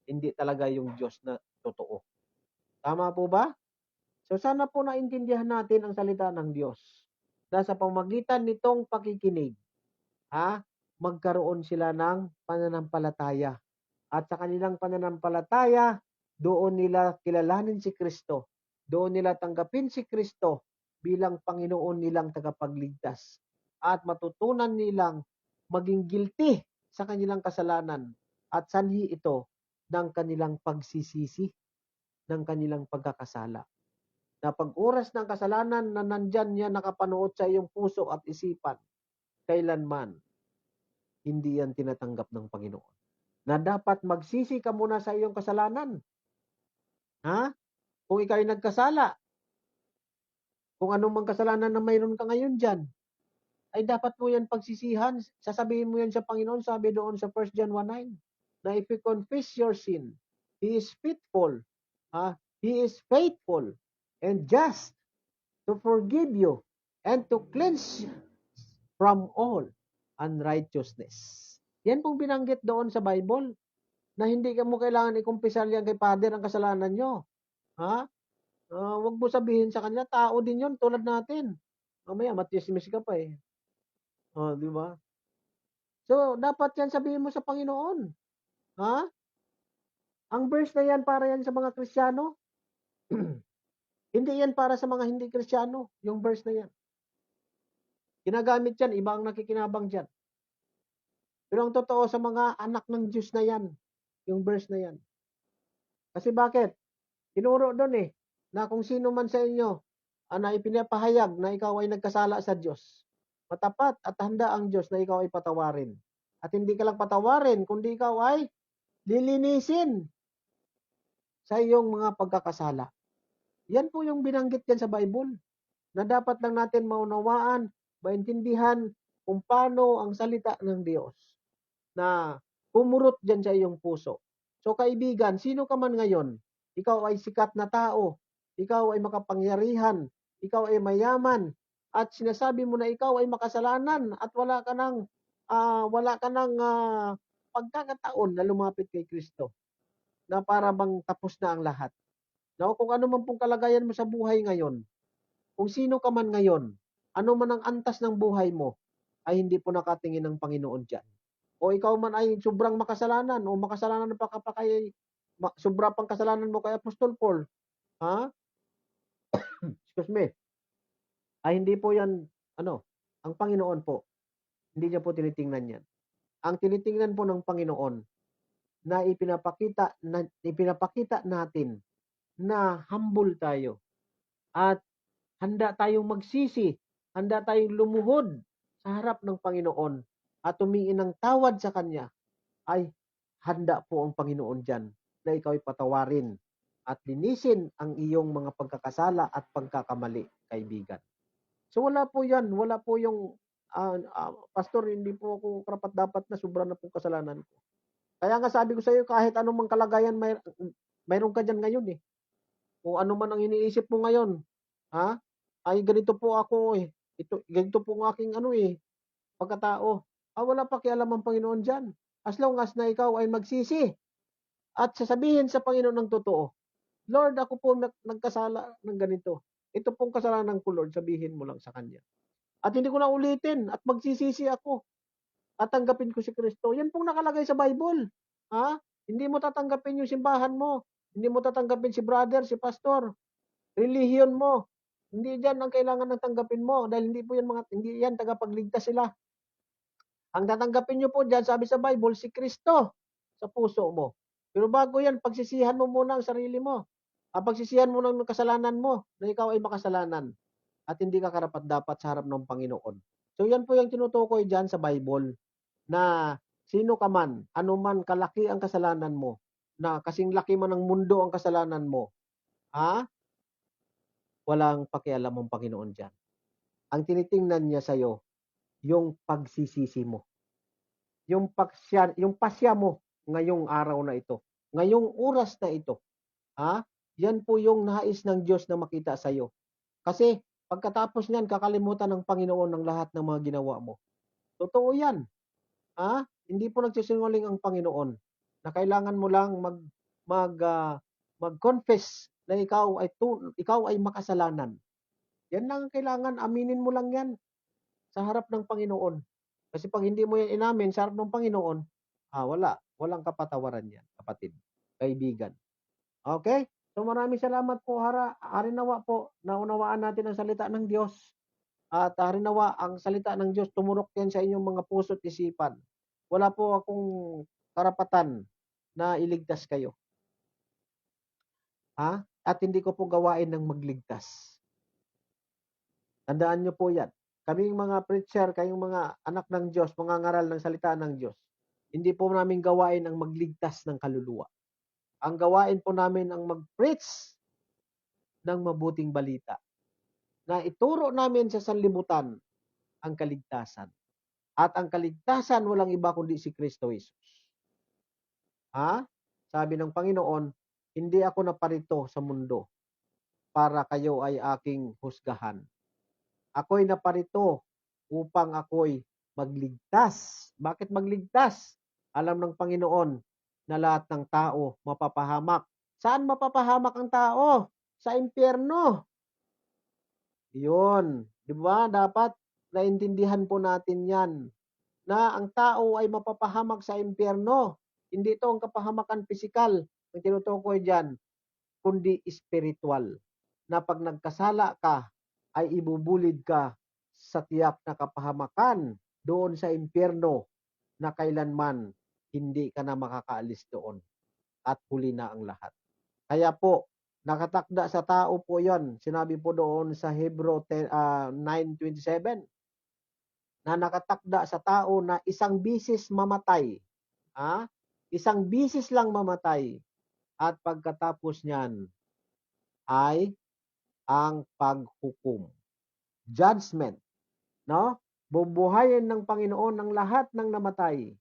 Hindi talaga yung Diyos na totoo. Tama po ba? So sana po naintindihan natin ang salita ng Diyos. Na sa pamagitan nitong pakikinig, magkaroon sila ng pananampalataya. At sa kanilang pananampalataya, doon nila kilalanin si Kristo. Doon nila tanggapin si Kristo bilang Panginoon nilang tagapagligtas. At matutunan nilang maging guilty sa kanilang kasalanan. At sanhi ito ng kanilang pagsisisi, ng kanilang pagkakasala. Na pag oras ng kasalanan na nandyan niya nakapanood sa iyong puso at isipan, kailanman hindi yan tinatanggap ng Panginoon. Na dapat magsisi ka muna sa iyong kasalanan. Kung ikaw ay nagkasala, kung anumang kasalanan na mayroon ka ngayon dyan, ay dapat mo yan pagsisihan. Sasabihin mo yan sa Panginoon, sabi doon sa 1 John 1:9, na if you confess your sin, He is faithful, He is faithful and just to forgive you and to cleanse from all unrighteousness. Yan pong binanggit doon sa Bible, na hindi mo kailangan ikumpisal yan kay Father ang kasalanan nyo. Wag mo sabihin sa kanya, tao din yon tulad natin. Mamaya, matismis ka pa eh. Di ba? So, dapat yan sabihin mo sa Panginoon. Ang verse na yan, para yan sa mga Kristiyano. Hindi yan para sa mga hindi Kristiyano, yung verse na yan. Ginagamit yan, iba ang nakikinabang dyan. Pero ang totoo sa mga anak ng Diyos na yan, yung verse na yan. Kasi bakit? Tinuro doon na kung sino man sa inyo na ipinapahayag na ikaw ay nagkasala sa Diyos, matapat at handa ang Diyos na ikaw ay patawarin. At hindi ka lang patawarin, kundi ikaw ay lilinisin sa iyong mga pagkakasala. Yan po yung binanggit yan sa Bible, na dapat lang natin maunawaan, maintindihan kung paano ang salita ng Diyos na pumurot dyan sa iyong puso. So kaibigan, sino ka man ngayon, ikaw ay sikat na tao, ikaw ay makapangyarihan, ikaw ay mayaman, at sinasabi mo na ikaw ay makasalanan at wala ka ng pagkakataon na lumapit kay Kristo, na para bang tapos na ang lahat. Now, kung ano man pong kalagayan mo sa buhay ngayon, kung sino ka man ngayon, ano man ang antas ng buhay mo, ay hindi po nakatingin ng Panginoon dyan. O ikaw man ay sobrang makasalanan, o makasalanan pa ka pa kay, sobra pang kasalanan mo kay Apostol Paul, excuse me, ay hindi po yan, ang Panginoon po, hindi niya po tinitingnan yan. Ang tinitingnan po ng Panginoon, na ipinapakita natin na humble tayo, at handa tayong magsisi, handa tayong lumuhod sa harap ng Panginoon, at tumingin ng tawad sa Kanya, ay handa po ang Panginoon dyan na ikaw ay patawarin at linisin ang iyong mga pagkakasala at pagkakamali, kaibigan. So wala po yan, wala po yung pastor, hindi po ako karapat dapat na sobra na po kasalanan ko. Kaya nga sabi ko sa iyo, kahit anumang kalagayan mayroon ka dyan ngayon kung ano man ang iniisip mo ngayon, ay ganito po ako ganito po ang aking pagkatao. Wala pa kialam ang Panginoon dyan. As long as na ikaw ay magsisi at sasabihin sa Panginoon ng totoo, Lord, ako po nagkasala ng ganito. ito pong kasalanan ko Lord, sabihin mo lang sa Kanya. At hindi ko na ulitin at magsisisi ako at tanggapin ko si Kristo. Yan pong nakalagay sa Bible. Ha? Hindi mo tatanggapin yung simbahan mo. Hindi mo tatanggapin si brother, si pastor, relihiyon mo. Hindi diyan ang kailangan ng tanggapin mo dahil hindi yan tagapagligtas sila. Ang tatanggapin niyo po diyan, sabi sa Bible, si Kristo sa puso mo. Pero bago yan, pagsisihan mo muna ang sarili mo. Pagsisihan mo ng kasalanan mo na ikaw ay makasalanan at hindi ka karapat-dapat sa harap ng Panginoon. So yan po yung tinutukoy diyan sa Bible na sino ka man, anuman kalaki ang kasalanan mo, na kasing laki man ng mundo ang kasalanan mo, walang pakialam ang Panginoon diyan. Ang tinitingnan niya sa iyo, yung pagsisisi mo. Yung pasya mo ngayong araw na ito, ngayong oras na ito. Yan po yung nais ng Diyos na makita sa iyo. Kasi pagkatapos niyan, kakalimutan ng Panginoon ng lahat ng mga ginawa mo. Totoo yan. Hindi po nagsisinungaling ang Panginoon na kailangan mo lang mag-confess na ikaw ay makasalanan. Yan lang ang kailangan, aminin mo lang yan sa harap ng Panginoon. Kasi pag hindi mo yan inamin sa harap ng Panginoon, walang kapatawaran yan, kapatid, kaibigan. Okay? So maraming salamat po, harinawa po, naunawaan natin ang salita ng Diyos. At harinawa, ang salita ng Diyos tumurok yan sa inyong mga puso't isipan. Wala po akong karapatan na iligtas kayo. At hindi ko po gawain ng magligtas. Tandaan nyo po yan. Kaming mga preacher, kayong mga anak ng Diyos, mga ngaral ng salita ng Diyos, hindi po namin gawain ang magligtas ng kaluluwa. Ang gawain po namin ang mag-preach ng mabuting balita na ituro namin sa sanlibutan ang kaligtasan. At ang kaligtasan walang iba kundi si Kristo Jesus. Sabi ng Panginoon, hindi ako naparito sa mundo para kayo ay aking husgahan. Ako'y naparito upang ako'y magligtas. Bakit magligtas? Alam ng Panginoon na lahat ng tao mapapahamak. Saan mapapahamak ang tao? Sa impyerno. Yun. Di ba? Dapat naintindihan po natin yan. Na ang tao ay mapapahamak sa impyerno. Hindi ito ang kapahamakan pisikal ang tinutukoy dyan, kundi spiritual. Na pag nagkasala ka, ay ibubulid ka sa tiyak na kapahamakan doon sa impyerno na kailanman hindi ka na makakaalis doon at huli na ang lahat. Kaya po, nakatakda sa tao po yon. Sinabi po doon sa Hebrew 9:27 na nakatakda sa tao na isang bisis mamatay. Isang bisis lang mamatay at pagkatapos niyan ay ang paghukom. Judgment, no? Bubuhayin ng Panginoon ng lahat ng namatay.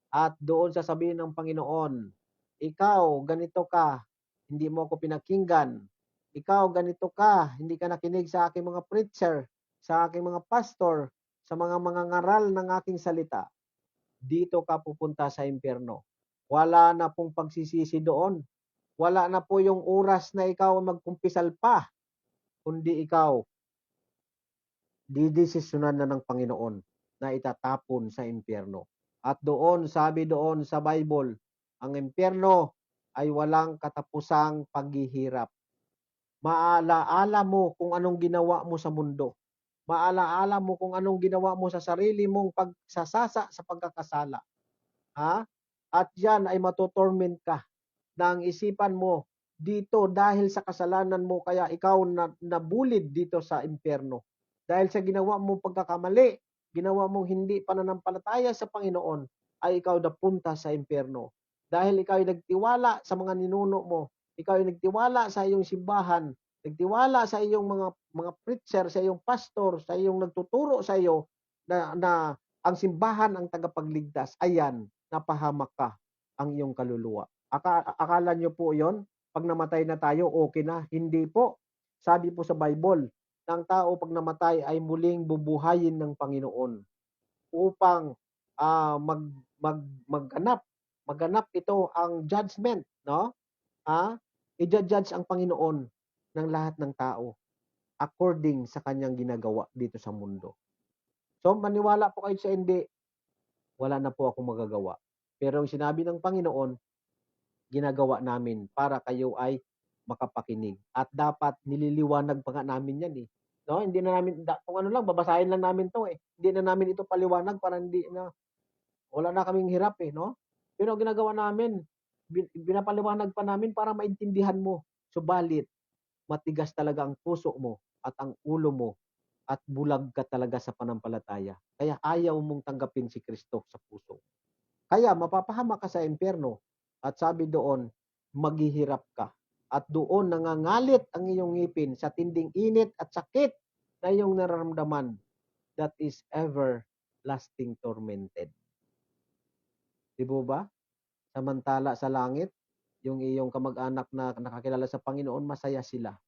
At doon sasabihin ng Panginoon, ikaw, ganito ka, hindi mo ako pinakinggan. Ikaw, ganito ka, hindi ka nakinig sa aking mga preacher, sa aking mga pastor, sa mga ngaral ng aking salita. Dito ka pupunta sa impyerno. Wala na pong pagsisisi doon. Wala na po yung oras na ikaw magkumpisal pa, kundi ikaw didesisyonan na ng Panginoon na itatapon sa impyerno. At doon, sabi doon sa Bible, ang impyerno ay walang katapusang paghihirap. Maalaala mo kung anong ginawa mo sa mundo. Maalaala mo kung anong ginawa mo sa sarili mong pagsasasa sa pagkakasala. At yan ay matotorment ka na ang isipan mo dito dahil sa kasalanan mo kaya ikaw nabulid dito sa impyerno. Dahil sa ginawa mong pagkakamali, ginawa mong hindi pananampalataya sa Panginoon, ay ikaw napunta sa impyerno. Dahil ikaw ay nagtiwala sa mga ninuno mo, ikaw ay nagtiwala sa iyong simbahan, nagtiwala sa iyong mga preacher, sa iyong pastor, sa iyong nagtuturo sa iyo na ang simbahan ang tagapagligtas. Ayan, napahamak ka ang iyong kaluluwa. Akala nyo po yon? Pag namatay na tayo, okay na. Hindi po. Sabi po sa Bible, ng tao pag namatay ay muling bubuhayin ng Panginoon upang maganap ito ang judgment, no? I-judge ang Panginoon ng lahat ng tao. according sa kanyang ginagawa dito sa mundo. So, maniwala po kayo sa hindi, wala na po akong magagawa. Pero ang sinabi ng Panginoon, ginagawa namin para kayo ay makapakinig. At dapat nililiwanag pa nga namin yan eh. No, hindi na namin kung ano lang babasahin lang namin 'to eh. Hindi na namin ito paliwanag para hindi na wala na kaming hirap eh, no? Pero ang ginagawa namin, binapaliwanag pa namin para maintindihan mo. Subalit matigas talaga ang puso mo at ang ulo mo at bulag ka talaga sa panampalataya. Kaya ayaw mong tanggapin si Kristo sa puso. Kaya mapapahamak ka sa impyerno at sabi doon, maghihirap ka. At doon nangangalit ang iyong ngipin sa tinding init at sakit na iyong nararamdaman. That is everlasting tormented. Di ba? Samantala sa langit, yung iyong kamag-anak na nakakilala sa Panginoon, masaya sila.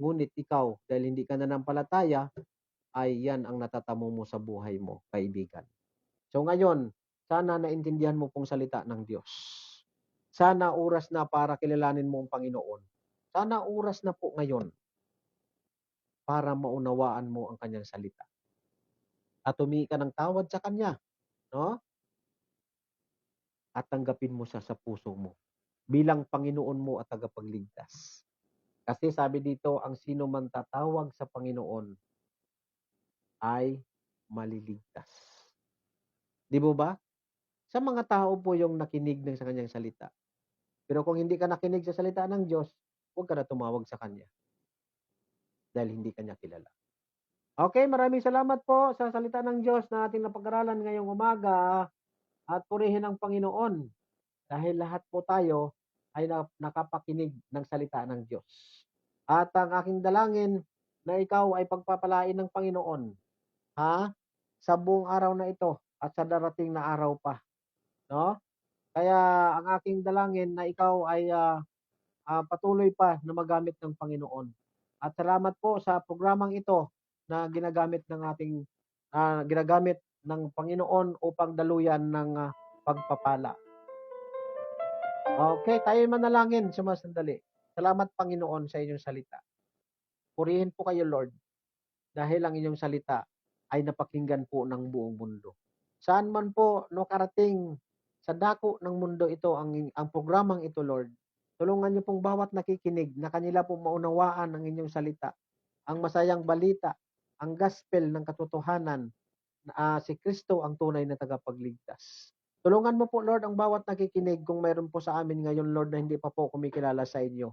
Ngunit ikaw, dahil hindi ka nanampalataya, ay yan ang natatamo mo sa buhay mo, kaibigan. So ngayon, sana naintindihan mo pong salita ng Diyos. Sana oras na para kilalanin mo ang Panginoon. Sana oras na po ngayon para maunawaan mo ang kanyang salita. At humingi ka ng tawad sa kanya, no? At tanggapin mo siya sa puso mo bilang Panginoon mo at tagapagligtas. Kasi sabi dito, ang sino man tatawag sa Panginoon ay maliligtas. Di ba? Sa mga tao po yung nakinig sa kanyang salita. Pero kung hindi ka nakinig sa salita ng Diyos, huwag ka na tumawag sa kanya. Dahil hindi kanya kilala. Okay, maraming salamat po sa salita ng Diyos na ating napag-aralan ngayong umaga at purihin ang Panginoon. Dahil lahat po tayo ay nakapakinig ng salita ng Diyos. At ang aking dalangin na ikaw ay pagpapalain ng Panginoon, sa buong araw na ito at sa darating na araw pa, no? Kaya ang aking dalangin na ikaw ay patuloy pa na magamit ng Panginoon. At salamat po sa programang ito na ginagamit ng Panginoon upang daluyan ng pagpapala. Okay, tayo manalangin sumasandali. Salamat Panginoon sa inyong salita. Purihin po kayo Lord dahil ang inyong salita ay napakinggan po ng buong mundo. Saan man po karating sa dako ng mundo ito ang programang ito Lord, tulungan niyo pong bawat nakikinig na kanila pong maunawaan ang inyong salita, ang masayang balita, ang gospel ng katotohanan na si Kristo ang tunay na tagapagligtas. Tulungan mo po Lord ang bawat nakikinig kung mayroon po sa amin ngayon Lord na hindi pa po kumikilala sa inyo.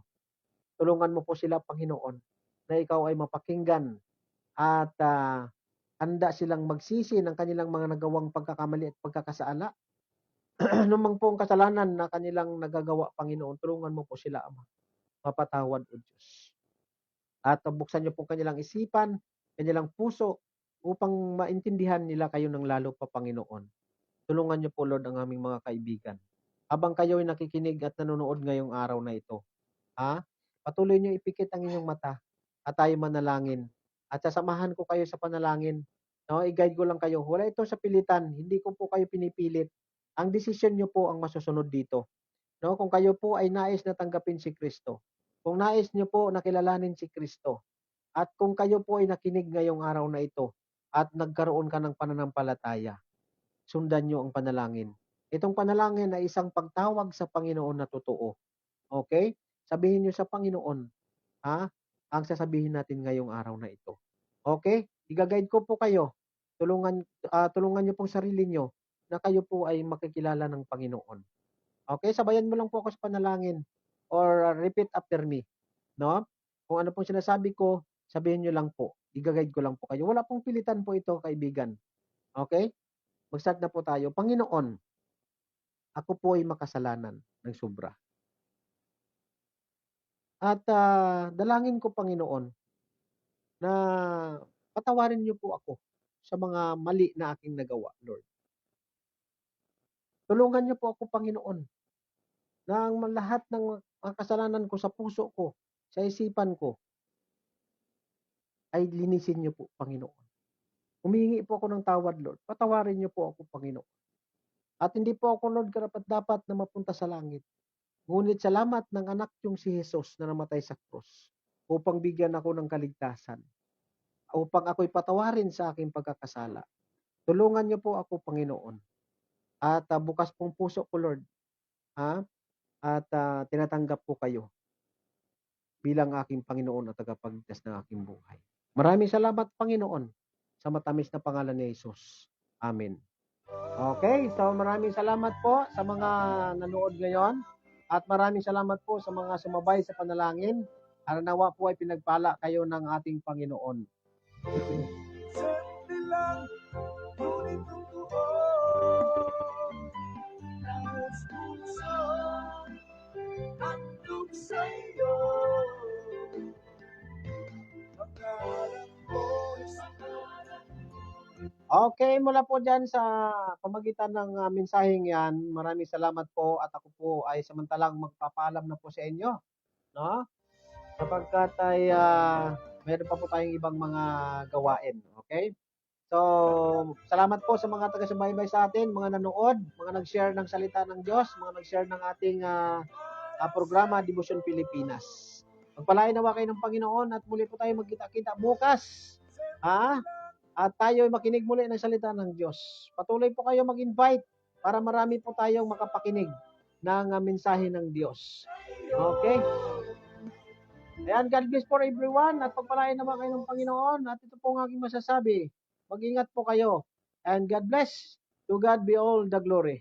Tulungan mo po sila Panginoon na ikaw ay mapakinggan at handa silang magsisi ng kanilang mga nagawang pagkakamali at pagkakasala. Anumang po ang kasalanan na kanilang nagagawa, Panginoon, tulungan mo po sila, Ama. Mapatawad, O Diyos. At buksan niyo po kanilang isipan, kanilang puso, upang maintindihan nila kayo ng lalo pa, Panginoon. Tulungan niyo po, Lord, ang aming mga kaibigan. Habang kayo ay nakikinig at nanonood ngayong araw na ito, patuloy niyo ipikit ang inyong mata at tayo manalangin. At sasamahan ko kayo sa panalangin. No, i-guide ko lang kayo. Wala ito sa pilitan. Hindi ko po kayo pinipilit. Ang desisyon niyo po ang masusunod dito. No, kung kayo po ay nais na tanggapin si Kristo, kung nais niyo po na kilalanin si Kristo, at kung kayo po ay nakinig ngayong araw na ito at nagkaroon ka ng pananampalataya, sundan niyo ang panalangin. Itong panalangin ay isang pagtawag sa Panginoon na totoo. Okay? Sabihin niyo sa Panginoon, ang sasabihin natin ngayong araw na ito. Okay? Iga-guide ko po kayo. Tulungan niyo pong sarili niyo na kayo po ay makikilala ng Panginoon. Okay? Sabayan mo lang po ako sa panalangin or repeat after me. No? Kung ano pong sinasabi ko, sabihin niyo lang po. Iga-guide ko lang po kayo. Wala pong pilitan po ito, kaibigan. Okay? Mag-start na po tayo. Panginoon, ako po ay makasalanan ng sobra. At dalangin ko, Panginoon, na patawarin niyo po ako sa mga mali na aking nagawa, Lord. Tulungan niyo po ako, Panginoon, na ang lahat ng mga kasalanan ko sa puso ko, sa isipan ko, ay linisin niyo po, Panginoon. Humingi po ako ng tawad, Lord. Patawarin niyo po ako, Panginoon. At hindi po ako, Lord, karapat-dapat na mapunta sa langit. Ngunit salamat ng anak yung si Jesus na namatay sa krus. upang bigyan ako ng kaligtasan, upang ako'y patawarin sa aking pagkakasala. Tulungan niyo po ako, Panginoon. At bukas pong puso ko, Lord, ha? At tinatanggap ko kayo bilang aking Panginoon at tagapagligtas ng aking buhay. Maraming salamat, Panginoon, sa matamis na pangalan ni Jesus. Amen. Okay, so maraming salamat po sa mga nanood ngayon at maraming salamat po sa mga sumabay sa panalangin. Nawa po ay pinagpala kayo ng ating Panginoon. Sandali lang, ngunit totoo. Nais puso, handog sa'yo. Pangarap ko sa Okay, mula po dyan sa pamagitan ng mensaheng yan, maraming salamat po at ako po ay samantalang magpapaalam na po sa inyo, no? Sapagkat ay meron pa po tayong ibang mga gawain, okay? So, salamat po sa mga taga-subaybay sa atin, mga nanood, mga nag-share ng salita ng Diyos, mga nag-share ng ating programa Devotion Pilipinas. Pagpalain nawa kayo ng Panginoon at muli po tayo magkita-kita bukas. Ha? At tayo ay makinig muli ng salita ng Diyos. Patuloy po kayo mag-invite para marami po tayong makapakinig ng mensahe ng Diyos. Okay? Ayan, God bless for everyone at pagpalain naman kayo ng Panginoon. At ito po ang aking masasabi. Mag-ingat po kayo. And God bless. To God be all the glory.